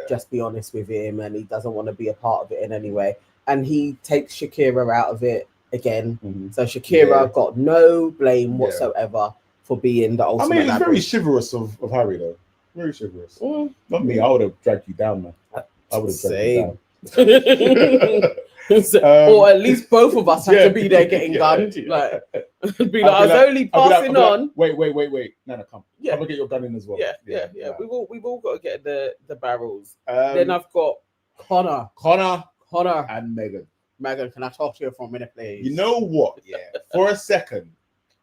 just be honest with him, and he doesn't want to be a part of it in any way. And he takes Shakira out of it again. So Shakira got no blame whatsoever for being the ultimate. I mean, it's very chivalrous of Harry though. Very chivalrous. Not me. I would have dragged you down, man. I would have dragged you down. Or at least both of us have to be there getting gunned. Like, be like, I was only passing on. Wait. No, come. I'm gonna get your gun in as well. Yeah. We've all got to get the barrels. Then I've got Conor, and Megan. Megan, can I talk to you for a minute, please? You know what? Yeah. For a second,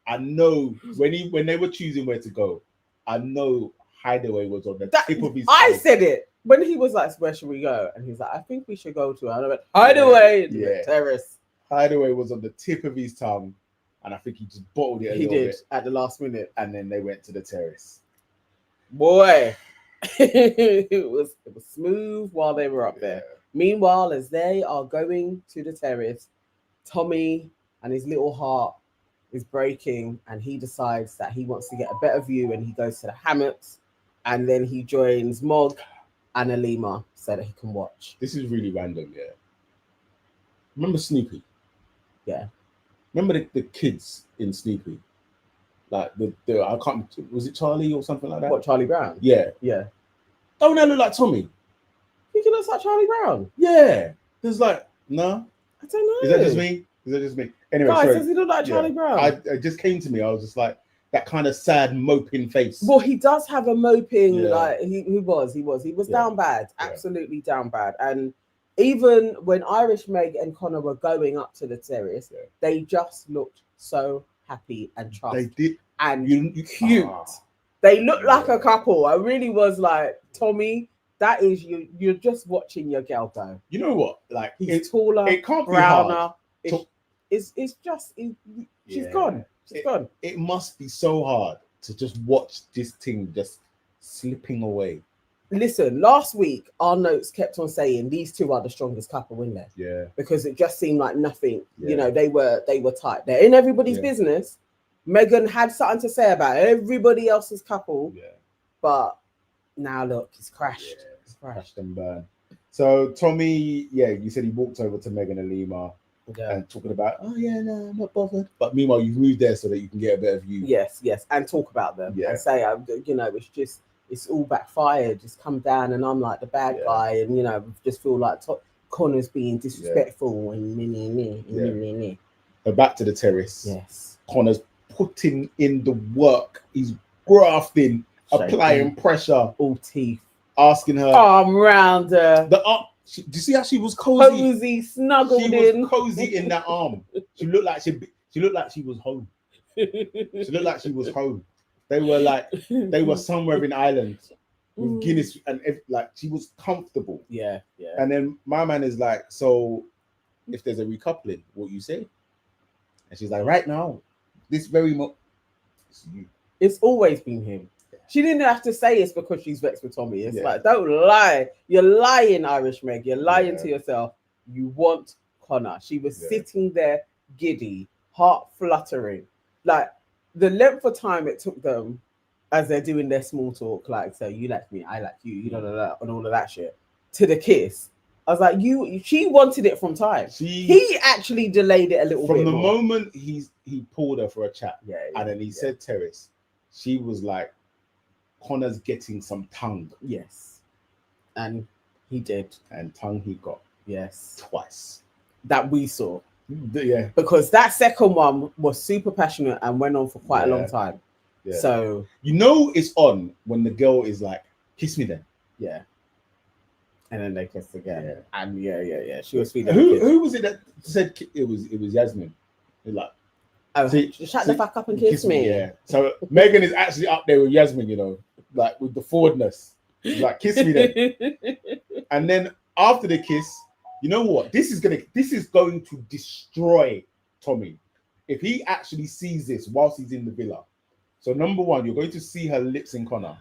I know when they were choosing where to go, I know Hideaway was on the tip of his I said it. When he was like, where should we go? And he's like, I think we should go to Hideaway, the terrace. Hideaway was on the tip of his tongue, and I think he just bottled it a little bit at the last minute. And then they went to the terrace. Boy, it was smooth while they were up there. Meanwhile, as they are going to the terrace, Tommy and his little heart is breaking, and he decides that he wants to get a better view, and he goes to the hammocks, and then he joins Mog and Alima so that he can watch. This is really random, yeah. Remember Snoopy? Yeah. Remember the kids in Snoopy? Like I can't. Was it Charlie or something like that? What, Charlie Brown? Yeah. Don't they look like Tommy? You can look like Charlie Brown. Yeah. There's like no. I don't know. Is that just me? Anyway, guys, does he look like Charlie Brown? It just came to me. I was just like that kind of sad moping face. Well, he does have a moping. Like he was down bad, absolutely down bad. And even when Irish Meg and Conor were going up to the terrace, they just looked so happy and chuffed. They did, and cute. They looked like a couple. I really was like, Tommy, that is you. You're just watching your girl go. You know what? Like he's taller, it can't browner. Be hard. She's gone. She's gone. It must be so hard to just watch this thing just slipping away. Listen, last week our notes kept on saying these two are the strongest couple in there. Yeah. Because it just seemed like nothing. You know, they were tight. They're in everybody's business. Megan had something to say about everybody else's couple. Yeah. But now look, it's crashed. Yeah, it's crashed and burned. So Tommy, you said he walked over to Megan and Alima and talking about, no, I'm not bothered. But meanwhile, you've moved there so that you can get a better view. Yes, and talk about them and say, it's all backfired. Just come down, and I'm like the bad guy, and just feel like Connor's being disrespectful and So back to the terrace. Yes, Connor's putting in the work. He's grafting, applying pressure, all teeth, asking her arm round her. Do you see how she was cozy, snuggled in? She was cozy in that arm. She looked like she was home. She looked like she was home. They were somewhere in Ireland with Guinness and she was comfortable. Yeah. And then my man is like, so if there's a recoupling, what you say? And she's like, right now, this very moment, it's you. It's always been him. She didn't have to say it's because she's vexed with Tommy. It's like, don't lie. You're lying, Irish Meg. You're lying to yourself. You want Conor. She was sitting there giddy, heart fluttering. Like, the length of time it took them as they're doing their small talk, like, so you like me, I like you, you know, and all of that shit, to the kiss. I was like, she wanted it from time. He actually delayed it a little bit from the more. moment he pulled her for a chat, and then he said terrace. She was like, Conor's getting some tongue. Yes, and he did, and tongue he got. Yes, twice that we saw. Yeah, because that second one was super passionate and went on for quite a long time. Yeah. So you know it's on when the girl is like, "Kiss me then." Yeah. And then they kissed again. Yeah. And yeah. She was feeling. Who was it that said it was Yasmin? Like, shut the fuck up and kiss me. Yeah. So Megan is actually up there with Yasmin, you know, like with the forwardness. She's like, kiss me then. And then after the kiss, you know what? This is going to destroy Tommy if he actually sees this whilst he's in the villa. So number one, you're going to see her lips in Conor.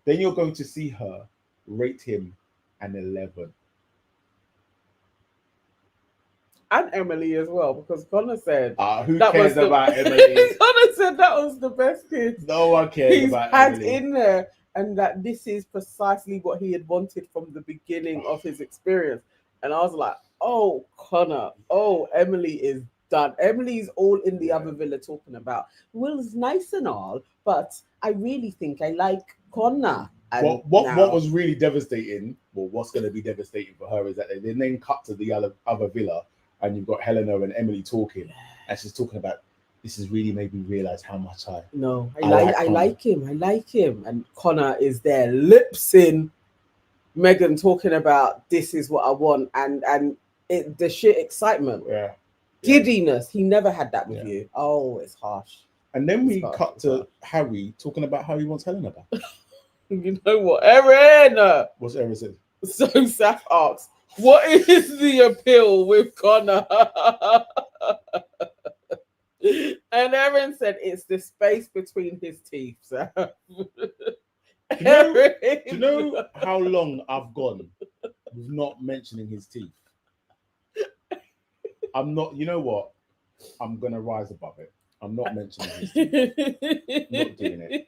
Then you're going to see her rate him an 11. And Emily as well, because Conor said, "Who cares about Emily?" Conor said that was the best kiss. No one cares about Emily. He's had in there, and that this is precisely what he had wanted from the beginning of his experience. And I was like, "Oh, Conor! Oh, Emily is done. Emily's all in the other villa talking about, well, it's nice and all, but I really think I like Conor." What was really devastating, well, what's going to be devastating for her is that they then cut to the other villa, and you've got Helena and Emily talking, and she's talking about, this has really made me realize how much I like him. And Conor is there, lips in Megan talking about, this is what I want, and the shit excitement, giddiness. He never had that with you. Oh, it's harsh. And then we cut to Harry talking about how he wants Helena back. You know what, Erin? What's Erin said? So Saf asks, what is the appeal with Conor? And Erin said it's the space between his teeth. So. Do you know how long I've gone with not mentioning his teeth? I'm not, you know what? I'm going to rise above it. I'm not mentioning his teeth. I'm not doing it.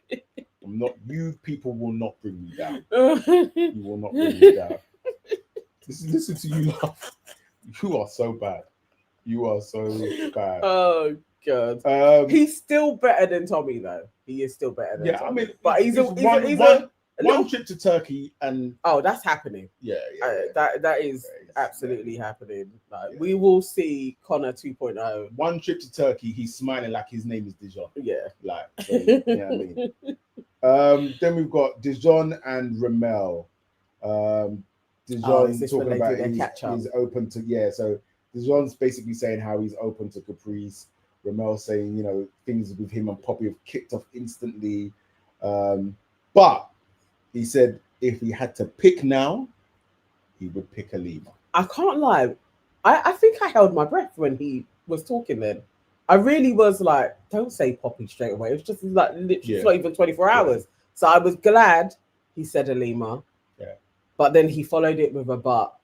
I'm not, you people will not bring me down. You will not bring me down. Listen to you laugh. You are so bad. You are so bad. Oh God. He's still better than Tommy though. He is still better than Tommy. I mean, but he's one trip to Turkey and that's happening. That is absolutely happening. Like we will see Conor 2.0. One trip to Turkey, he's smiling like his name is Dejon. Yeah. Like, so, you know what I mean? Then we've got Dejon and Remell. Dejon talking about he's open to so Dejon's basically saying how he's open to Caprice. Remell saying, you know, things with him and Poppy have kicked off instantly. But he said if he had to pick now, he would pick Alima. I can't lie. I think I held my breath when he was talking then. I really was like, don't say Poppy straight away. It was just like literally it's not even 24 hours. So I was glad he said Alima. Yeah. But then he followed it with a but.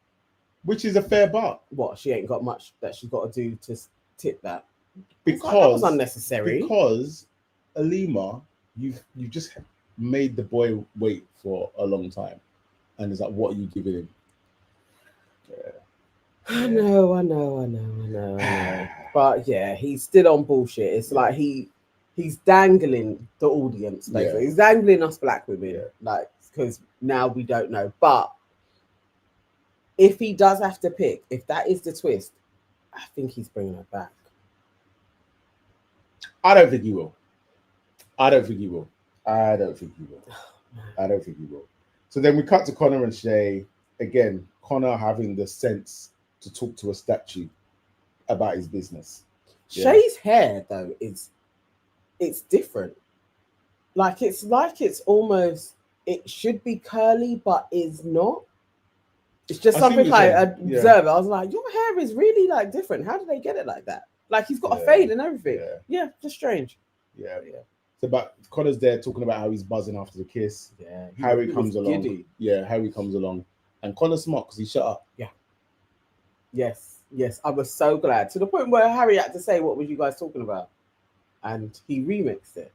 Which is a fair but. What? She ain't got much that she's got to do to tip that. Because that was unnecessary. Because Alima, you've just made the boy wait for a long time. And it's like, what are you giving him? I know. But yeah, he's still on bullshit. It's like he's dangling the audience, basically. He's dangling us black women, like, because now we don't know. But if he does have to pick, if that is the twist, I think he's bringing her back. I don't think he will. So then we cut to Conor and Shay. Again, Conor having the sense to talk to a statue about his business. Shay's hair, though, it's different. It's almost, it should be curly, but is not. It's just something I observed. I was like, your hair is really like different. How did they get it like that? Like he's got a fade and everything. Yeah, just strange. Yeah. So, but Connor's there talking about how he's buzzing after the kiss. Yeah. Harry comes along. Giddy. Yeah, Harry comes along, and Connor's smart because he shut up. Yeah. Yes. I was so glad to the point where Harry had to say, "What were you guys talking about?" And he remixed it.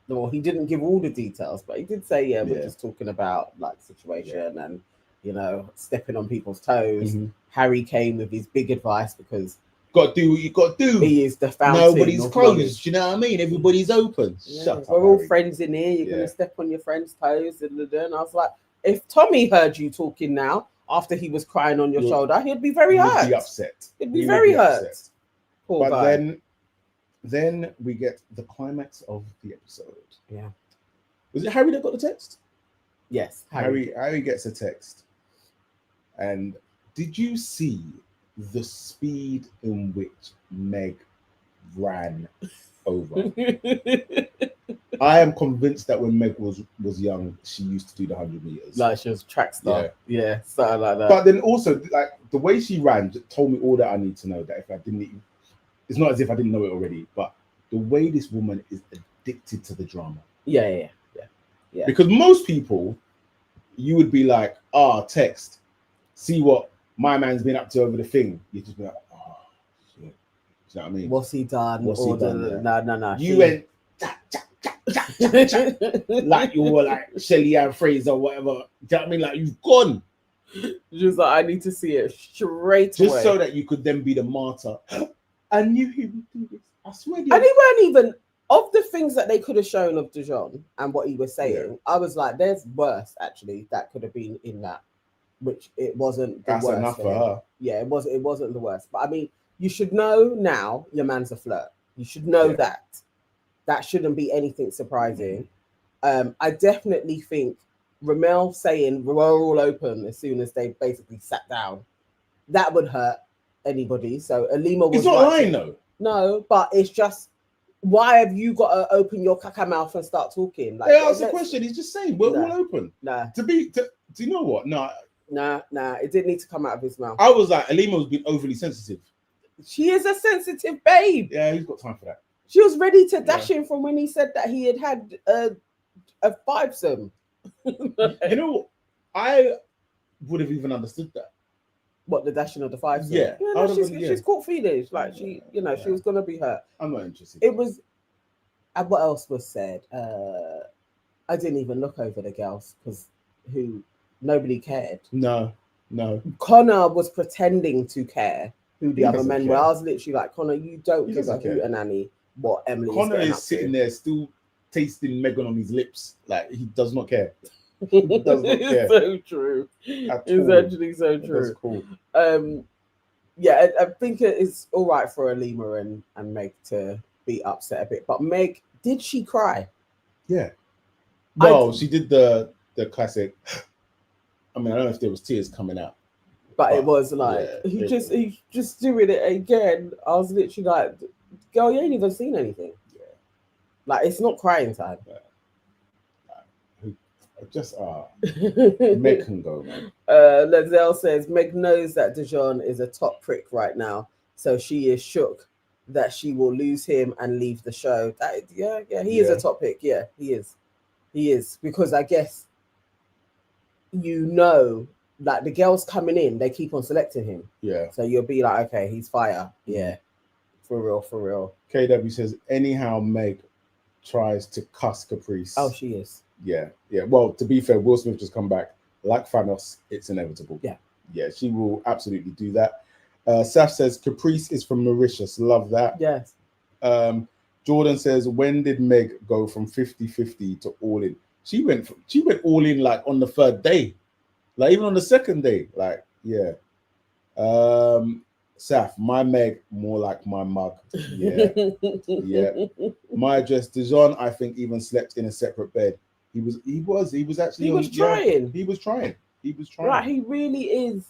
Well, he didn't give all the details, but he did say, "Yeah, we're just talking about like situation and stepping on people's toes." Harry came with his big advice because got to do what you got to do. He is the fountain. Nobody's closed. You know what I mean? Everybody's open. Yeah. Shut up. We're all Harry. friends in here. You're gonna step on your friend's toes. And I was like, if Tommy heard you talking now after he was crying on your shoulder, he'd be very hurt. He'd be upset. He'd be very hurt. Poor guy. Then we get the climax of the episode. Yeah. Was it Harry that got the text? Yes. Harry gets a text. And did you see the speed in which Meg ran over? I am convinced that when Meg was young, she used to do the 100 meters. Like she was track star. Yeah, something like that. But then also, like the way she ran told me all that I need to know. That if I didn't, it's not as if I didn't know it already. But the way this woman is addicted to the drama. Yeah. Because most people, you would be like, text, see what my man's been up to over the thing. You just be like, oh shit. Do you know what I mean? What's he done? What's he done? No. You went like you were like Shelly Ann Fraser or whatever. Do you know what I mean? Like you've gone. Just like I need to see it straight away. Just so that you could then be the martyr. I knew he would do this. I swear. And he weren't even of the things that they could have shown of Dejon and what he was saying. Yeah. I was like, there's worse actually that could have been in that. Which it wasn't the worst. That's enough for her. Yeah, it wasn't the worst. But I mean, you should know now your man's a flirt. You should know that. That shouldn't be anything surprising. I definitely think Remell saying we're all open as soon as they basically sat down, that would hurt anybody. So Alima was. He's not lying though. No, but it's just why have you got to open your caca mouth and start talking? Like, ask the question. He's just saying we're all open. Nah. Do you know what? Nah, it didn't need to come out of his mouth. I was like, Alima's been overly sensitive. She is a sensitive babe. Yeah, he's got time for that. She was ready to dash him from when he said that he had a fivesome. You know, I would have even understood that. What, the dashing of the fivesome? Yeah. She's caught feelings. Like she was gonna be hurt. I'm not interested. It was. And what else was said? I didn't even look over the girls because nobody cared. No. Conor was pretending to care who the other men were. I was literally like, Conor, you don't give a hoot and Annie what Emily Conor is sitting there still tasting Megan on his lips. Like he does not care. He does not care. So true. It's actually so true. That's cool. I think it's all right for Alima and Meg to be upset a bit. But Meg, did she cry? Yeah. Well, she did the classic. I mean, I don't know if there was tears coming out. But it was like he's just doing it again. I was literally like, girl, you ain't even seen anything. Yeah. Like it's not crying time. Yeah. Just Meg can go, man. Lenzelle says Meg knows that Dejon is a top prick right now, so she is shook that she will lose him and leave the show. He is a top pick. Yeah, he is because I guess like the girls coming in, they keep on selecting him. Yeah. So you'll be like, okay, he's fire. Yeah, for real. KW says anyhow, Meg tries to cuss Caprice. Oh, she is. Yeah. Well, to be fair, Will Smith just come back. Like Thanos, it's inevitable. Yeah, she will absolutely do that. Saf says Caprice is from Mauritius. Love that. Yes. Jordan says, when did Meg go from 50-50 to all in? She went all in like on the third day. Like even on the second day. Like, yeah. Saf, my Meg, more like my mug. Yeah. My address, Dejon, I think even slept in a separate bed. He was trying. Right, he really is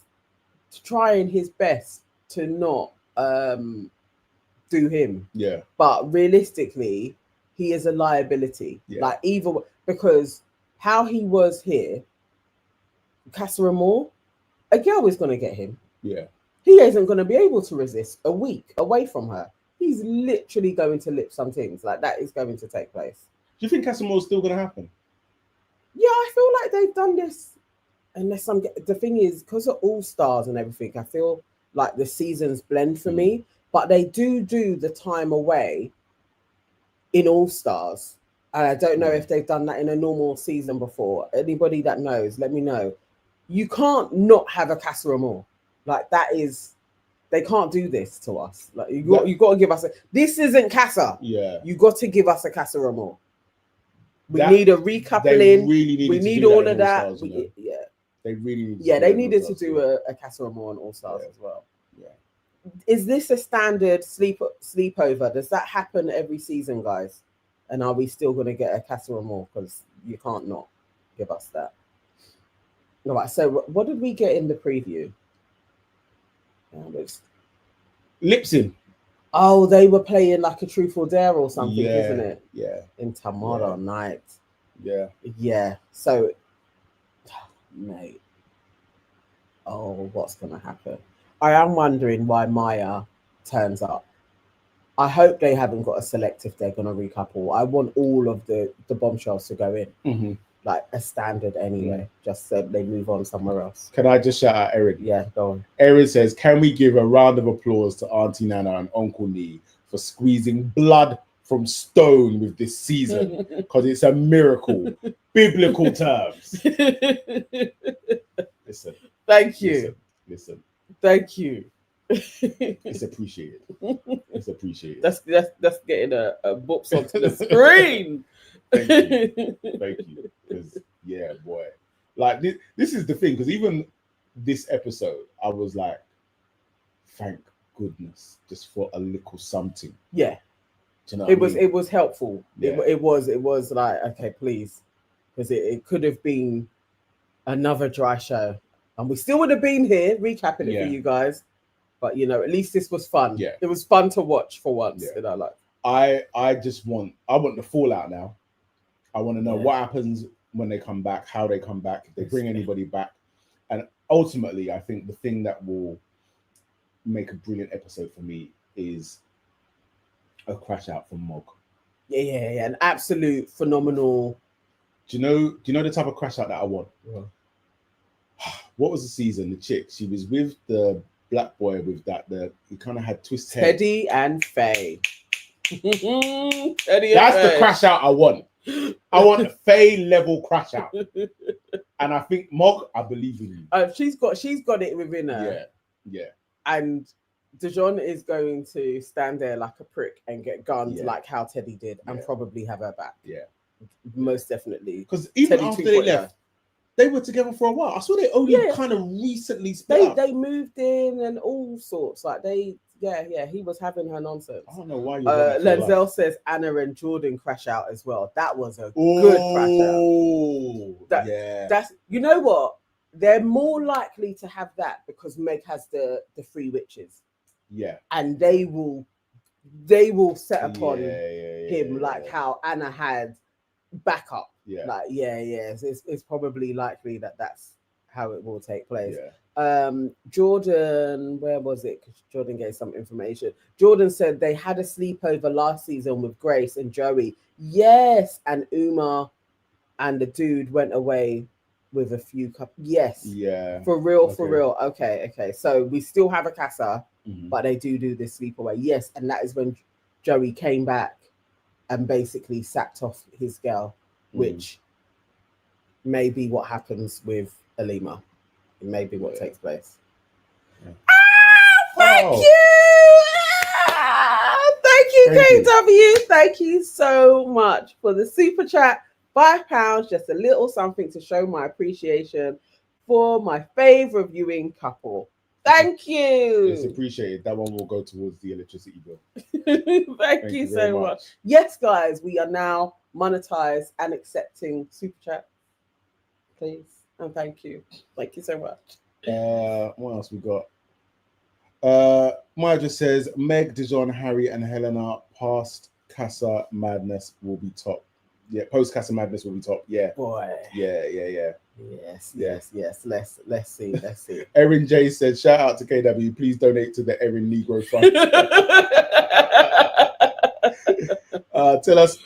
trying his best to not do him. Yeah. But realistically, he is a liability. Yeah. Like either because how he was here, Casa Amor, a girl is gonna get him. Yeah. He isn't gonna be able to resist a week away from her. he's literally going to lip some things. Like that is going to take place. Do you think Casa Amor is still going to happen? Yeah, I feel like they've done this. Unless the thing is, because of All Stars and everything, I feel like the seasons blend for me. But they do the time away in All Stars. And I don't know if they've done that in a normal season before. Anybody that knows, let me know. You can't not have a Casa Amor. Like that is, they can't do this to us. Like you got to give us this isn't Casa. Yeah. You got to give us a Casa Amor. We need a recoupling. We need all of that. Yeah. They really need they needed to do a Casa Amor on All Stars as well. Yeah. Is this a standard sleepover? Does that happen every season, guys? And are we still going to get a Casa Amor? Because you can't not give us that. All right, so what did we get in the preview? Lip-sync. Oh, they were playing like a Truth or Dare or something, isn't it? Yeah. In tomorrow night. Yeah. Yeah. So, mate. Oh, what's going to happen? I am wondering why Maya turns up. I hope they haven't got a select if they're going to recouple. I want all of the bombshells to go in. Like a standard anyway, just so they move on somewhere else. Can I just shout out Erin? Yeah, go on. Erin says, can we give a round of applause to Auntie Nana and Uncle Nee for squeezing blood from stone with this season? Because it's a miracle. Biblical terms. Listen. Thank you. Listen. Thank you. It's appreciated. It's appreciated. That's getting a books onto the screen. Thank you. Because yeah, boy, like this is the thing. Because even this episode, I was like, thank goodness, just for a little something. Yeah, do you know it was helpful. Yeah. It was like, okay, please, because it could have been another dry show, and we still would have been here recapping it for you guys. But you know, at least this was fun. Yeah, it was fun to watch for once. Yeah. You know, like I want the fallout now. I want to know what happens when they come back, how they come back, if they bring anybody back. And ultimately, I think the thing that will make a brilliant episode for me is a crash out from Mog. Yeah. An absolute phenomenal. Do you know the type of crash out that I want? Yeah. What was the season? The chick, she was with the black boy with he kind of had twist hair. Teddy and Faye. That's the crash out I want. I want a Faye level crash out, and I think Mog, I believe in you. She's got it within her. Yeah. And Dejon is going to stand there like a prick and get gunned like how Teddy did, and probably have her back. Yeah, most definitely. Because even Teddy after they left, they were together for a while. I saw they only kind of recently split up. They moved in and all sorts. Like he was having her nonsense. I don't know why you. Lenzel says Anna and Jordan crash out as well. That was a good crash out. That's you know what? They're more likely to have that because Meg has the three witches. Yeah, and they will set upon him like how Anna had backup. Yeah, like it's probably likely that that's how it will take place. Jordan, where was it? Because Jordan gave some information. Jordan said they had a sleepover last season with Grace and Joey. Yes, and Umar and the dude went away with a few couples. Yes, for real. Okay. So we still have a Casa, but they do this sleepaway. Yes, and that is when Joey came back and basically sacked off his girl, which may be what happens with Alima. It may be what takes place. Thank you, KW. Thank you so much for the super chat. £5, just a little something to show my appreciation for my favorite viewing couple. Thank you. It's appreciated. That one will go towards the electricity bill. Thank you so much. Yes, guys, we are now monetized and accepting super chat. Please and thank you. Thank you so much. What else we got? Maya just says Meg, Dejon, Harry, and Helena past Casa Madness will be top. Yeah, post Casa Madness will be top. Yeah. Boy. Yeah. Yes. Let's see. Erin J said, shout out to KW. Please donate to the Erin Negro Fund. Tell us.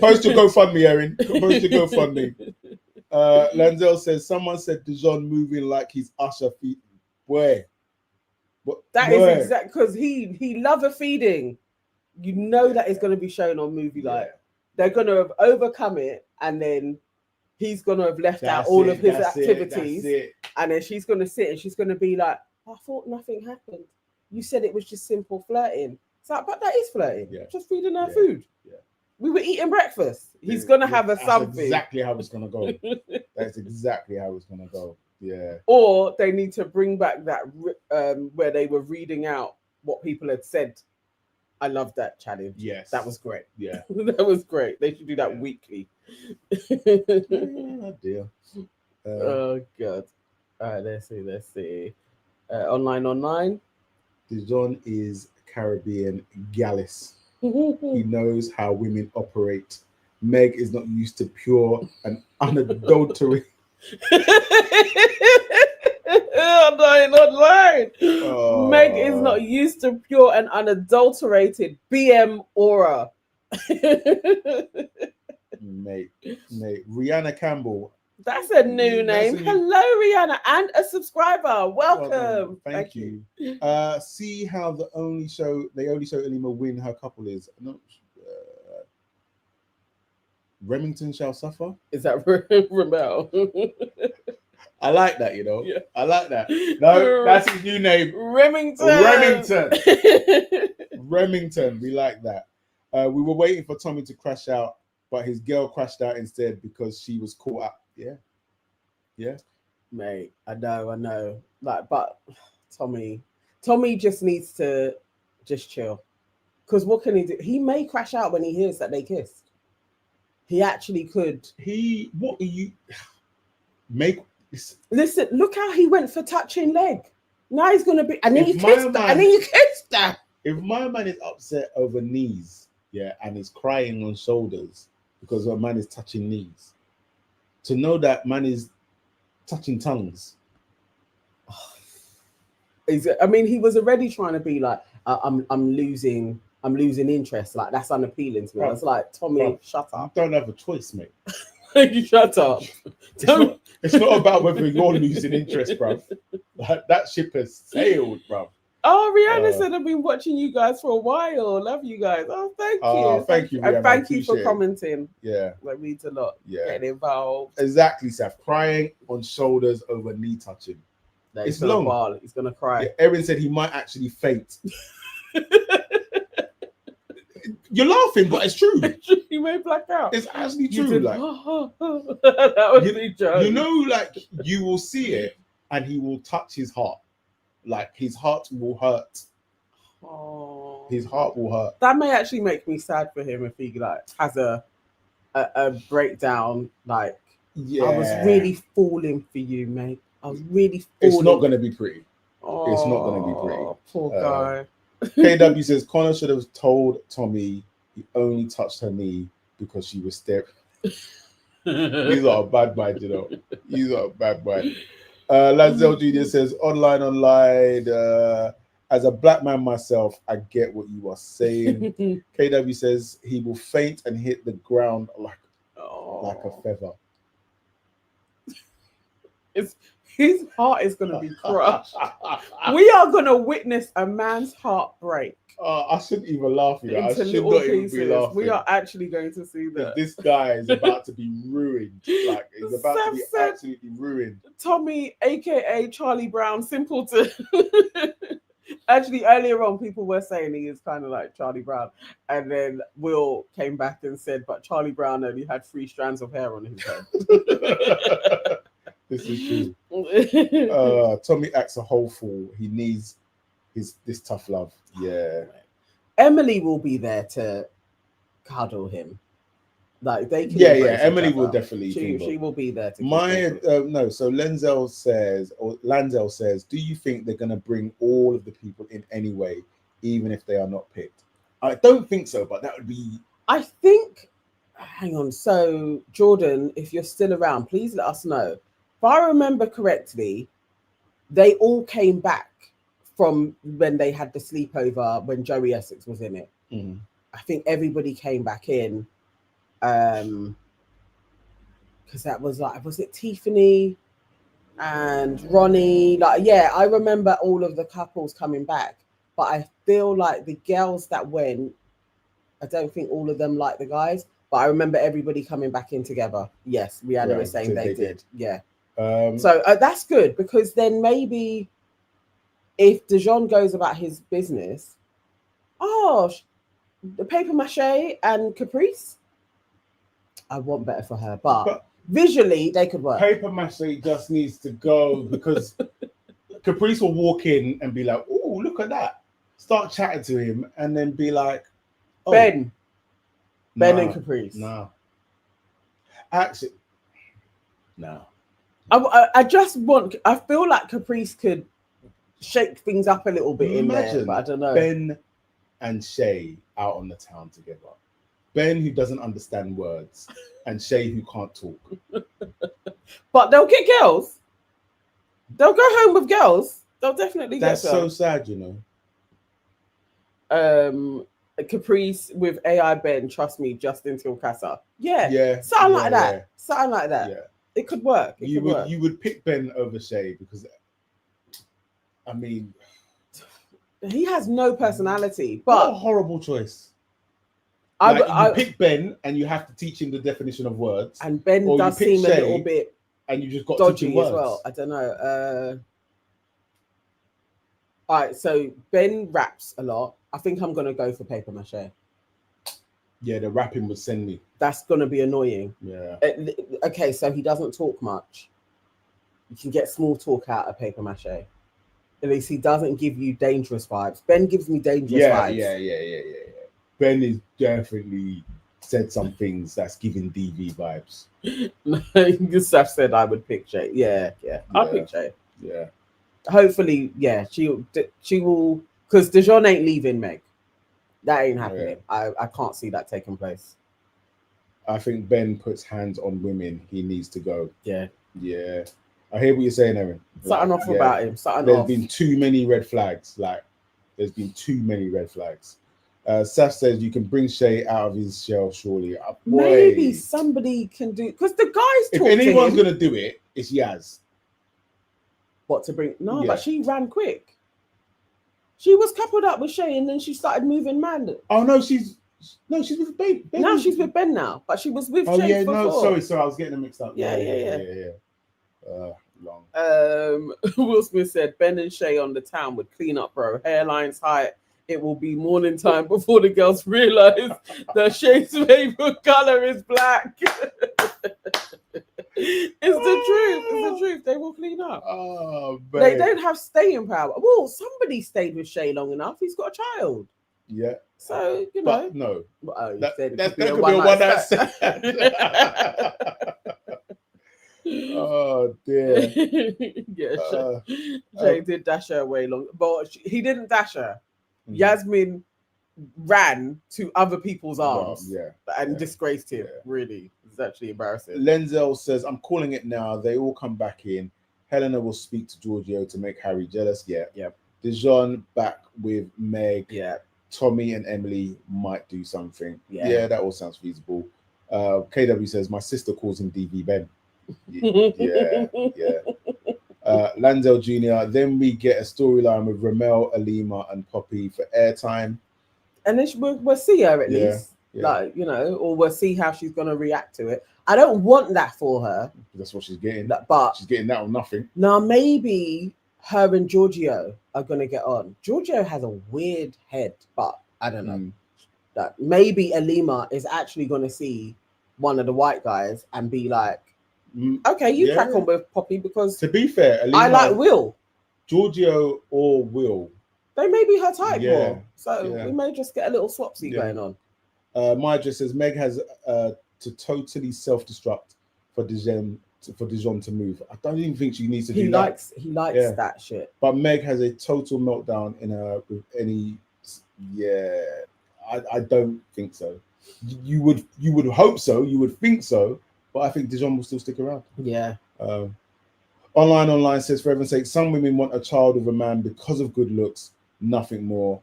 Post your GoFundMe, Erin. Post your GoFundMe. Lanzel says, someone said Dejon moving like he's Usher feet. Boy. That is exact because he love a feeding. You know that is going to be shown on movie. Like they're going to have overcome it, and then he's going to have left out all of his activities, and then she's going to sit and she's going to be like, I thought nothing happened. You said it was just simple flirting. It's like, but that is flirting. Yeah. Just feeding her food. Yeah. We were eating breakfast. He's going to have a something. That's exactly how it's going to go. That's exactly how it's going to go. Yeah. Or they need to bring back that where they were reading out what people had said. I love that challenge. Yes. That was great. Yeah. That was great. They should do that weekly. Oh, dear. Oh, God. All right, let's see. Online. Dejon is Caribbean Gallus. He knows how women operate. Meg is not used to pure and unadulterated. Online. Meg is not used to pure and unadulterated BM aura. mate. Rihanna Campbell. That's a new name. Hello, Rihanna, and a subscriber. Welcome. Thank you. See how they only show Ilima win her couple is. Remington shall suffer. Is that Remell? I like that, you know. Yeah. I like that. No, that's his new name. Remington. Remington. We like that. We were waiting for Tommy to crash out, but his girl crashed out instead because she was caught up. Yeah. Mate, I know. Like, but Tommy just needs to just chill. Because what can he do? He may crash out when he hears that they kissed. He actually could. Listen, look how he went for touching leg. Now he's gonna be, and then you kissed that. If my man is upset over knees, and is crying on shoulders because a man is touching knees, to know that man is touching tongues. He was already trying to be like, I'm losing interest. Like, that's unappealing to me. I was like, Tommy, shut up. You don't have a choice, mate. You shut up. It's not about whether you're losing interest, bruv. Like, that ship has sailed, bruv. Oh, Rihanna said, I've been watching you guys for a while. Love you guys. Oh, thank you. Thank you, Rihanna. And thank you for commenting. Yeah. That means a lot. Yeah. Getting involved. Exactly, Seth. Crying on shoulders over knee touching. No, it's long. Ball. He's going to cry. Yeah, Erin said he might actually faint. You're laughing, but it's true. He may black out. It's actually true. Like, that would be joke. You know, like, you will see it and he will touch his heart. Like, his heart will hurt. Oh. His heart will hurt. That may actually make me sad for him if he like has a breakdown. Like, I was really falling for you, mate. I was really falling. It's not going to be pretty. It's not going to be pretty. Poor guy. KW says Conor should have told Tommy he only touched her knee because she was staring. These are a bad mind, you know. These are a bad mind. Lanzel Jr. says online. As a black man myself, I get what you are saying. KW says he will faint and hit the ground like a feather. His heart is going to be crushed. We are going to witness a man's heart break. I shouldn't even laugh. I should not even be laughing. We are actually going to see that. This guy is about to be ruined. Like, he's about to be absolutely ruined. Tommy, a.k.a. Charlie Brown, Simpleton. Actually, earlier on, people were saying he is kind of like Charlie Brown. And then Will came back and said, but Charlie Brown only had 3 strands of hair on his head. This is true. Tommy acts a whole fool. He needs this tough love. Yeah. Emily will be there to cuddle him. Like, they can. Yeah. Emily will definitely. She will be there to. No. So Lanzel says, do you think they're gonna bring all of the people in anyway, even if they are not picked? I don't think so, but that would be. I think hang on. So Jordan, if you're still around, please let us know. If I remember correctly, they all came back from when they had the sleepover when Joey Essex was in it. Mm. I think everybody came back in. Because that was like, was it Tiffany and Ronnie? Like, yeah, I remember all of the couples coming back, but I feel like the girls that went, I don't think all of them like the guys, but I remember everybody coming back in together. Yes, Rihanna was saying they did. Yeah. So that's good, because then maybe if Dejon goes about his business, the paper mache and Caprice, I want better for her, but visually they could work. Paper mache just needs to go, because Caprice will walk in and be like, "Oh, look at that!" Start chatting to him, and then be like, "Oh, Ben and Caprice." No, actually, no. I just want. I feel like Caprice could shake things up a little bit in there, but I don't know. Ben and Shay out on the town together. Ben who doesn't understand words, and Shay who can't talk. But they'll get girls. They'll go home with girls. They'll definitely get girls. That's so sad, you know. Caprice with AI Ben, trust me, just until Casa. Yeah. Something like that. Yeah. Something like that. Yeah. It could work. You would pick Ben over Shay, because I mean, he has no personality. What But a horrible choice. You pick Ben and you have to teach him the definition of words. And Ben does seem Shay, a little bit and you just got dodgy to as well. I don't know. All right, so Ben raps a lot. I think I'm gonna go for paper mache. Yeah, the rapping would send me. That's gonna be annoying. Yeah. Okay, so he doesn't talk much. You can get small talk out of paper mache. At least he doesn't give you dangerous vibes. Ben gives me dangerous vibes. Yeah. Ben is definitely said some things that's giving DV vibes. Gustav said I would pick Shay. Yeah. I'll pick Shay. Yeah. Hopefully, yeah, she will, because Dejon ain't leaving Meg. That ain't happening. Yeah. I can't see that taking place. I think Ben puts hands on women. He needs to go. Yeah. I hear what you're saying, Erin. Something off about him. There's been too many red flags. Saf says you can bring Shay out of his shell, surely. Maybe somebody can do, because the guys. If anyone's gonna do it, it's Yaz. What to bring? No, but she ran quick. She was coupled up with Shay, and then she started moving mad. Oh no, she's with Ben. Now she's with Ben now, but she was with Shay before. Sorry, I was getting them mixed up. Yeah. Long. Will Smith said Ben and Shay on the town would clean up, bro. Hairlines high. It will be morning time before the girls realize that Shay's favorite color is black. It's the truth. They will clean up. Oh, they don't have staying power. Well, somebody stayed with Shay long enough. He's got a child. Yeah. So you know. But no. That could be a one-night stand. Oh dear. Yeah. Shay did dash her away long, but he didn't dash her. Yasmin ran to other people's arms and disgraced him. Really, it's actually embarrassing. Lenzel says, I'm calling it now. They all come back in. Helena will speak to Giorgio to make Harry jealous. Dejon back with Meg. Tommy and Emily might do something. Yeah, that all sounds feasible. KW says, my sister calls him DV Ben. Yeah. Lanzel Jr. Then we get a storyline with Remell, Alima, and Poppy for airtime, and then we'll see her at least, like or we'll see how she's gonna react to it. I don't want that for her. That's what she's getting, but she's getting that or nothing. Now maybe her and Giorgio are gonna get on. Giorgio has a weird head, but I don't know. That maybe Alima is actually gonna see one of the white guys and be like, okay, you crack on with Poppy, because to be fair, Alima, I like Will. Giorgio or Will. They may be her type more. So we may just get a little swapsy going on. Maya just says Meg has to totally self-destruct for Dejon to move. I don't even think she needs to do that. He likes that shit. But Meg has a total meltdown in her with any I don't think so. you would hope so, you would think so, but I think Dejon will still stick around. Yeah. Online says, for heaven's sake, some women want a child with a man because of good looks, nothing more.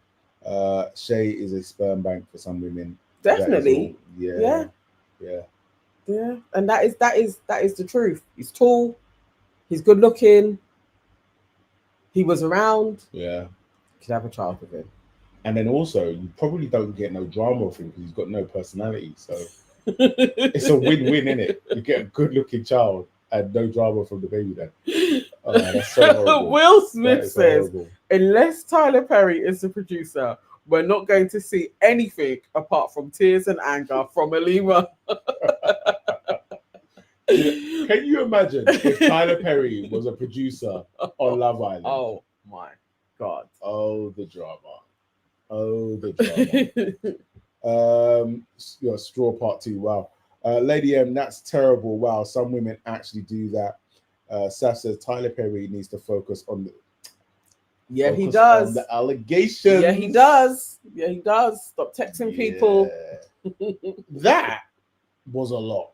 Shay is a sperm bank for some women. Definitely. Yeah. And that is the truth. He's tall, he's good looking, he was around. Yeah. You could have a child with him. And then also, you probably don't get no drama with him because he's got no personality. So it's a win-win, isn't it? You get a good-looking child and no drama from the baby then. Oh, that's so horrible. Will Smith says, horrible. Unless Tyler Perry is the producer, we're not going to see anything apart from tears and anger from Alima. Can you imagine if Tyler Perry was a producer on Love Island? Oh my God. Oh, the drama. Your straw part 2. Wow. Lady M, that's terrible. Wow, some women actually do that. Saf says Tyler Perry needs to focus on the he does. On the allegations. Yeah, he does. Stop texting people. That was a lot.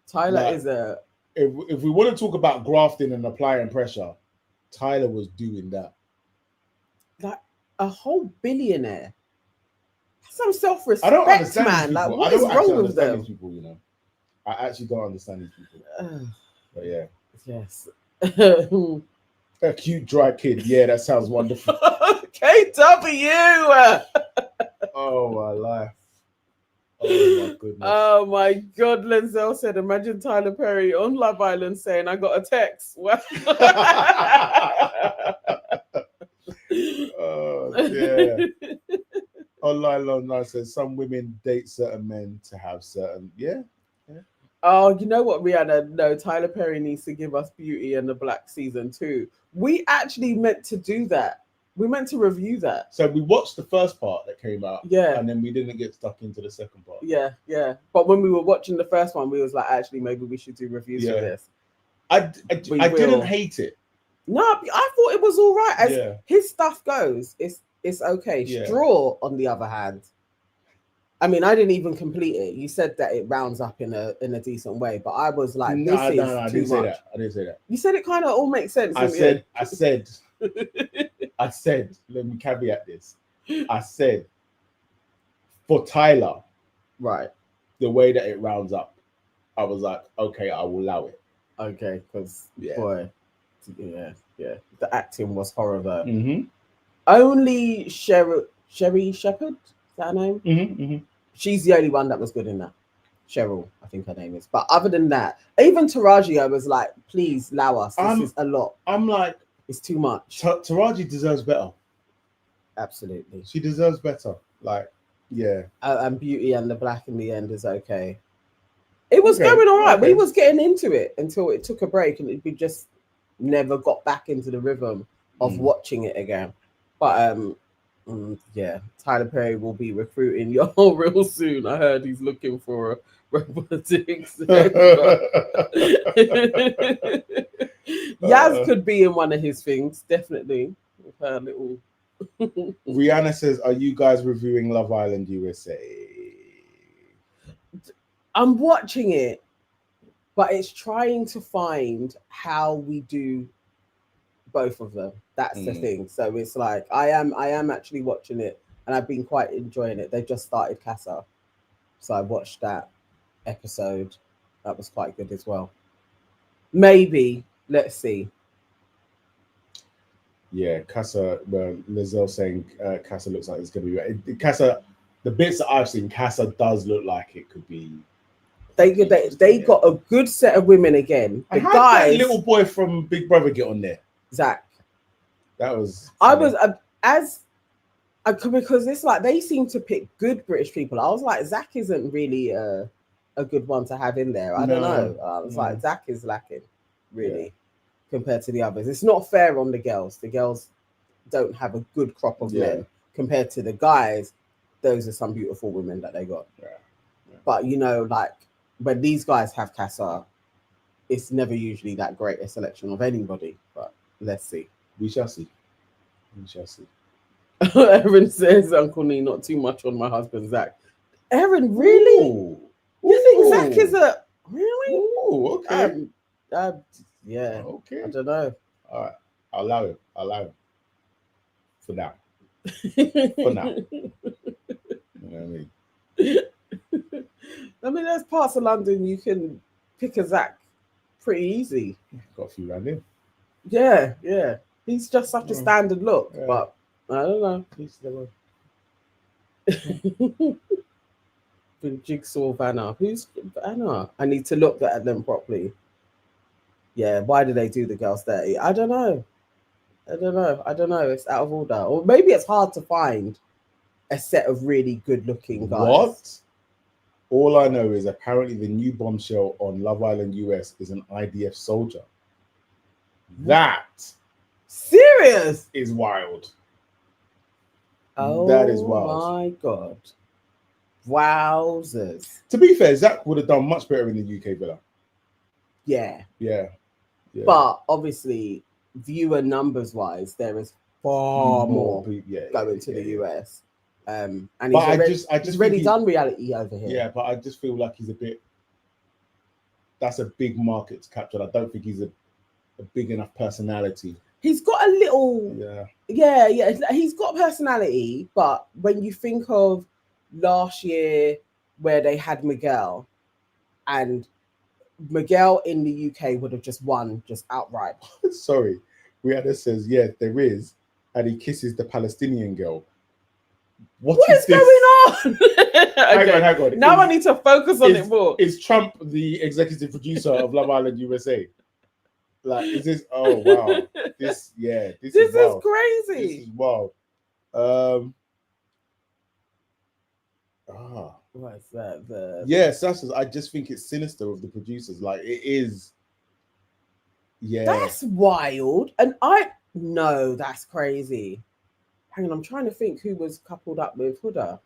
Tyler is a. If we want to talk about grafting and applying pressure, Tyler was doing that. Like a whole billionaire. Some self-respect, I don't understand man. these Like, people. what is wrong with them? These people, you know, I actually don't understand these people. But yeah, yes. A cute dry kid. Yeah, that sounds wonderful. KW. Oh my life. Oh my goodness. Oh my God. Lenzel said, imagine Tyler Perry on Love Island saying, I got a text. Oh yeah. Online says some women date certain men to have certain. Yeah. Oh, you know what, Rihanna? No, Tyler Perry needs to give us Beauty and the Black season 2. We actually meant to do that. We meant to review that. So we watched the first part that came out. Yeah. And then we didn't get stuck into the second part. Yeah. But when we were watching the first one, we was like, actually, maybe we should do reviews for this. I didn't hate it. No, I thought it was all right. As his stuff goes, it's okay. Yeah. Straw, on the other hand, I mean, I didn't even complete it. You said that it rounds up in a decent way, but I was like, I didn't say that. I didn't say that. You said it kind of all makes sense. I said, let me caveat this. I said, for Tyler, right, the way that it rounds up, I was like, okay, I will allow it. Okay, because boy, the acting was horrible. Mm-hmm. Only Sherry Shepherd, is that her name? Mm-hmm. She's the only one that was good in that. Cheryl, I think her name is. But other than that, even Taraji, I was like, please allow us. This is a lot. I'm like, it's too much. Taraji deserves better. Absolutely. She deserves better. Like, yeah. And Beauty and the Black in the end is okay. It was going all right. We was getting into it until it took a break and we just never got back into the rhythm of watching it again. But Tyler Perry will be recruiting y'all real soon. I heard he's looking for a robotics. Yaz could be in one of his things, definitely. With her little. Rihanna says, "Are you guys reviewing Love Island USA?" I'm watching it, but it's trying to find how we do both of them. That's the thing. So it's like I am actually watching it, and I've been quite enjoying it. They just started Casa, so I watched that episode. That was quite good as well. Maybe let's see. Yeah, Casa. Well, Lizelle saying Casa looks like it's going to be Casa. The bits that I've seen, Casa does look like it could be. They got a good set of women again. The guys, that little boy from Big Brother get on there. Zach. That was. I was because it's like they seem to pick good British people. I was like, Zach isn't really a good one to have in there. I don't know. I was like, Zach is lacking, really, compared to the others. It's not fair on the girls. The girls don't have a good crop of men compared to the guys. Those are some beautiful women that they got. Yeah. But you know, like when these guys have Casa, it's never usually that great a selection of anybody. But let's see. We shall see. We shall see. Erin says, Uncle Nee, not too much on my husband, Zach. Erin, really? Ooh. You think Zach is a really? Ooh, okay. Yeah. Okay. I don't know. All right. I'll allow him. For now. For now. You know what I mean? I mean, there's parts of London you can pick a Zach pretty easy. Got a few around here. Yeah. He's just such a standard look, but I don't know. He's the With Jigsaw Vanna. Who's Vanna? I need to look at them properly. Yeah, why do they do the girls dirty? I don't know. It's out of order. Or maybe it's hard to find a set of really good looking guys. What? All I know is apparently the new bombshell on Love Island US is an IDF-soldier. That serious is wild. Oh, that is wild. My God. Wowzers. To be fair, Zach would have done much better in the UK villa. Yeah. But obviously, viewer numbers wise, there is far more going to the US. And he's already done reality over here. Yeah, but I just feel like that's a big market to capture. I don't think he's a big enough personality. He's got a little, yeah. He's got personality, but when you think of last year where they had Miguel, and Miguel in the UK would have just won just outright. Sorry, Rihanna says, yeah, there is, and he kisses the Palestinian girl. What is going on? Okay. Hang on. Now I need to focus on it more. Is Trump the executive producer of Love Island USA? Like, is this? Oh wow, this is wild. Crazy. This is wild. What's that? Yes, I just think it's sinister of the producers. Like, it is. Yeah, that's wild, and that's crazy. Hang on, I'm trying to think who was coupled up with Huda.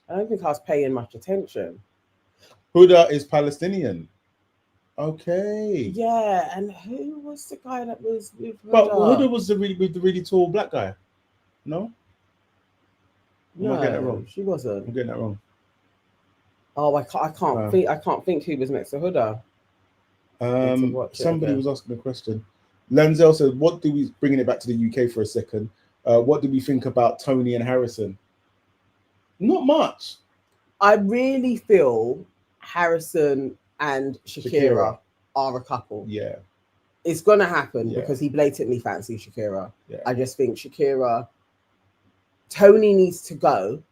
I don't think I was paying much attention. Huda is Palestinian. Okay. Yeah, and who was the guy that was with Huda? But Huda was the really tall black guy. No? No, am I getting that wrong? She wasn't. I'm getting that wrong. Oh, I can't think who was next to Huda. Somebody was asking a question. Lanzel said, bringing it back to the UK for a second, what do we think about Tony and Harrison? Not much. I really feel Harrison and Shakira are a couple. Yeah. It's going to happen because he blatantly fancies Shakira. Yeah. I just think Tony needs to go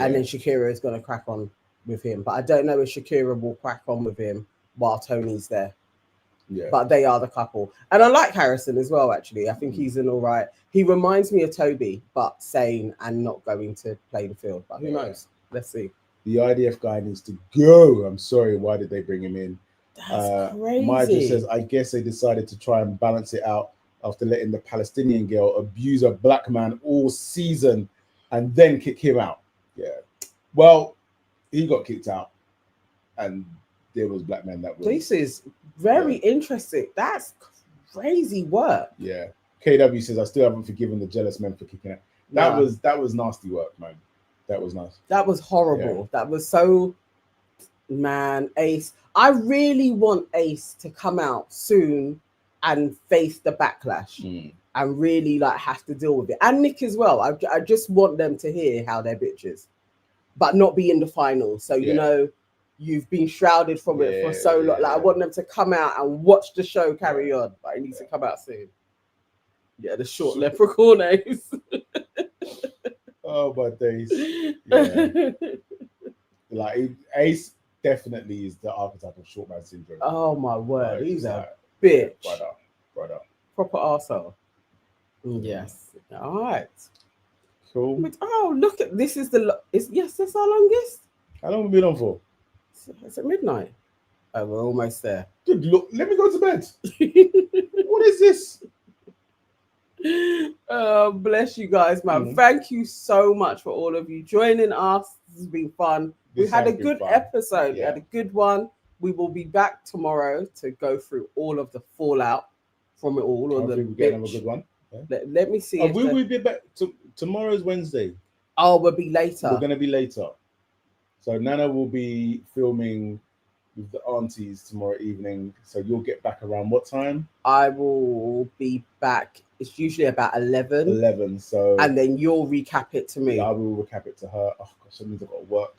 and then Shakira is going to crack on with him. But I don't know if Shakira will crack on with him while Tony's there. Yeah. But they are the couple. And I like Harrison as well, actually. I think he's an all right. He reminds me of Toby, but sane and not going to play the field. But who knows? Let's see. The IDF guy needs to go. I'm sorry. Why did they bring him in? That's crazy. Maya just says, I guess they decided to try and balance it out after letting the Palestinian girl abuse a black man all season and then kick him out. Yeah. Well, he got kicked out and there was black men that were. This is very interesting. That's crazy work. Yeah. KW says, I still haven't forgiven the jealous men for kicking out. That was nasty work, man. That was nice. That was horrible. Yeah. That was so, man, Ace. I really want Ace to come out soon and face the backlash and really have to deal with it. And Nick as well. I just want them to hear how they're bitches, but not be in the final. So, you've been shrouded from it for so long. I want them to come out and watch the show carry on, but it needs to come out soon. Yeah, the short leprechaun Ace. Oh, my days. Yeah. Ace definitely is the archetype of short man syndrome. Oh, my word. He's a bitch. Brother. Proper arsehole. Yes. All right. Cool. Oh, look at this. Is this our longest? How long have we been on for? It's at midnight. Oh, we're almost there. Good look. Let me go to bed. What is this? Bless you guys, man. Thank you so much for all of you joining us. This has been fun. We had a good episode. We had a good one. We will be back tomorrow to go through all of the fallout from it all. We're getting a good one. Yeah. Let me see. Will we be back tomorrow's Wednesday? Oh, we'll be later. We're going to be later. So Nana will be filming with the aunties tomorrow evening. So you'll get back around what time? I will be back. It's usually about 11. 11. So and then you'll recap it to me. I will recap it to her. Oh gosh, that means I've got to work.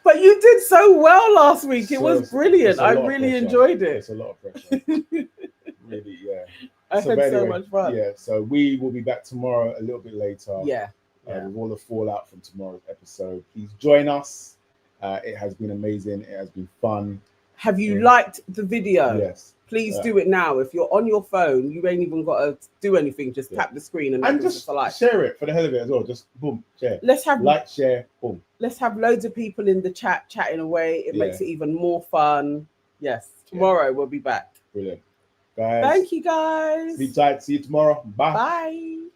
But you did so well last week. It was brilliant. I really enjoyed it. It's a lot of pressure. Really, yeah. I had so much fun. Yeah, so we will be back tomorrow a little bit later. Yeah. With all the fallout from tomorrow's episode. Please join us. It has been amazing. It has been fun. Have you liked the video? Yes. Please do it now. If you're on your phone, you ain't even got to do anything. Just tap the screen and just like share it for the hell of it as well. Just boom, share. Let's have share, boom. Let's have loads of people in the chat chatting away. It makes it even more fun. Yes. Tomorrow we'll be back. Brilliant. Guys. Thank you guys. Sleep tight. See you tomorrow. Bye. Bye.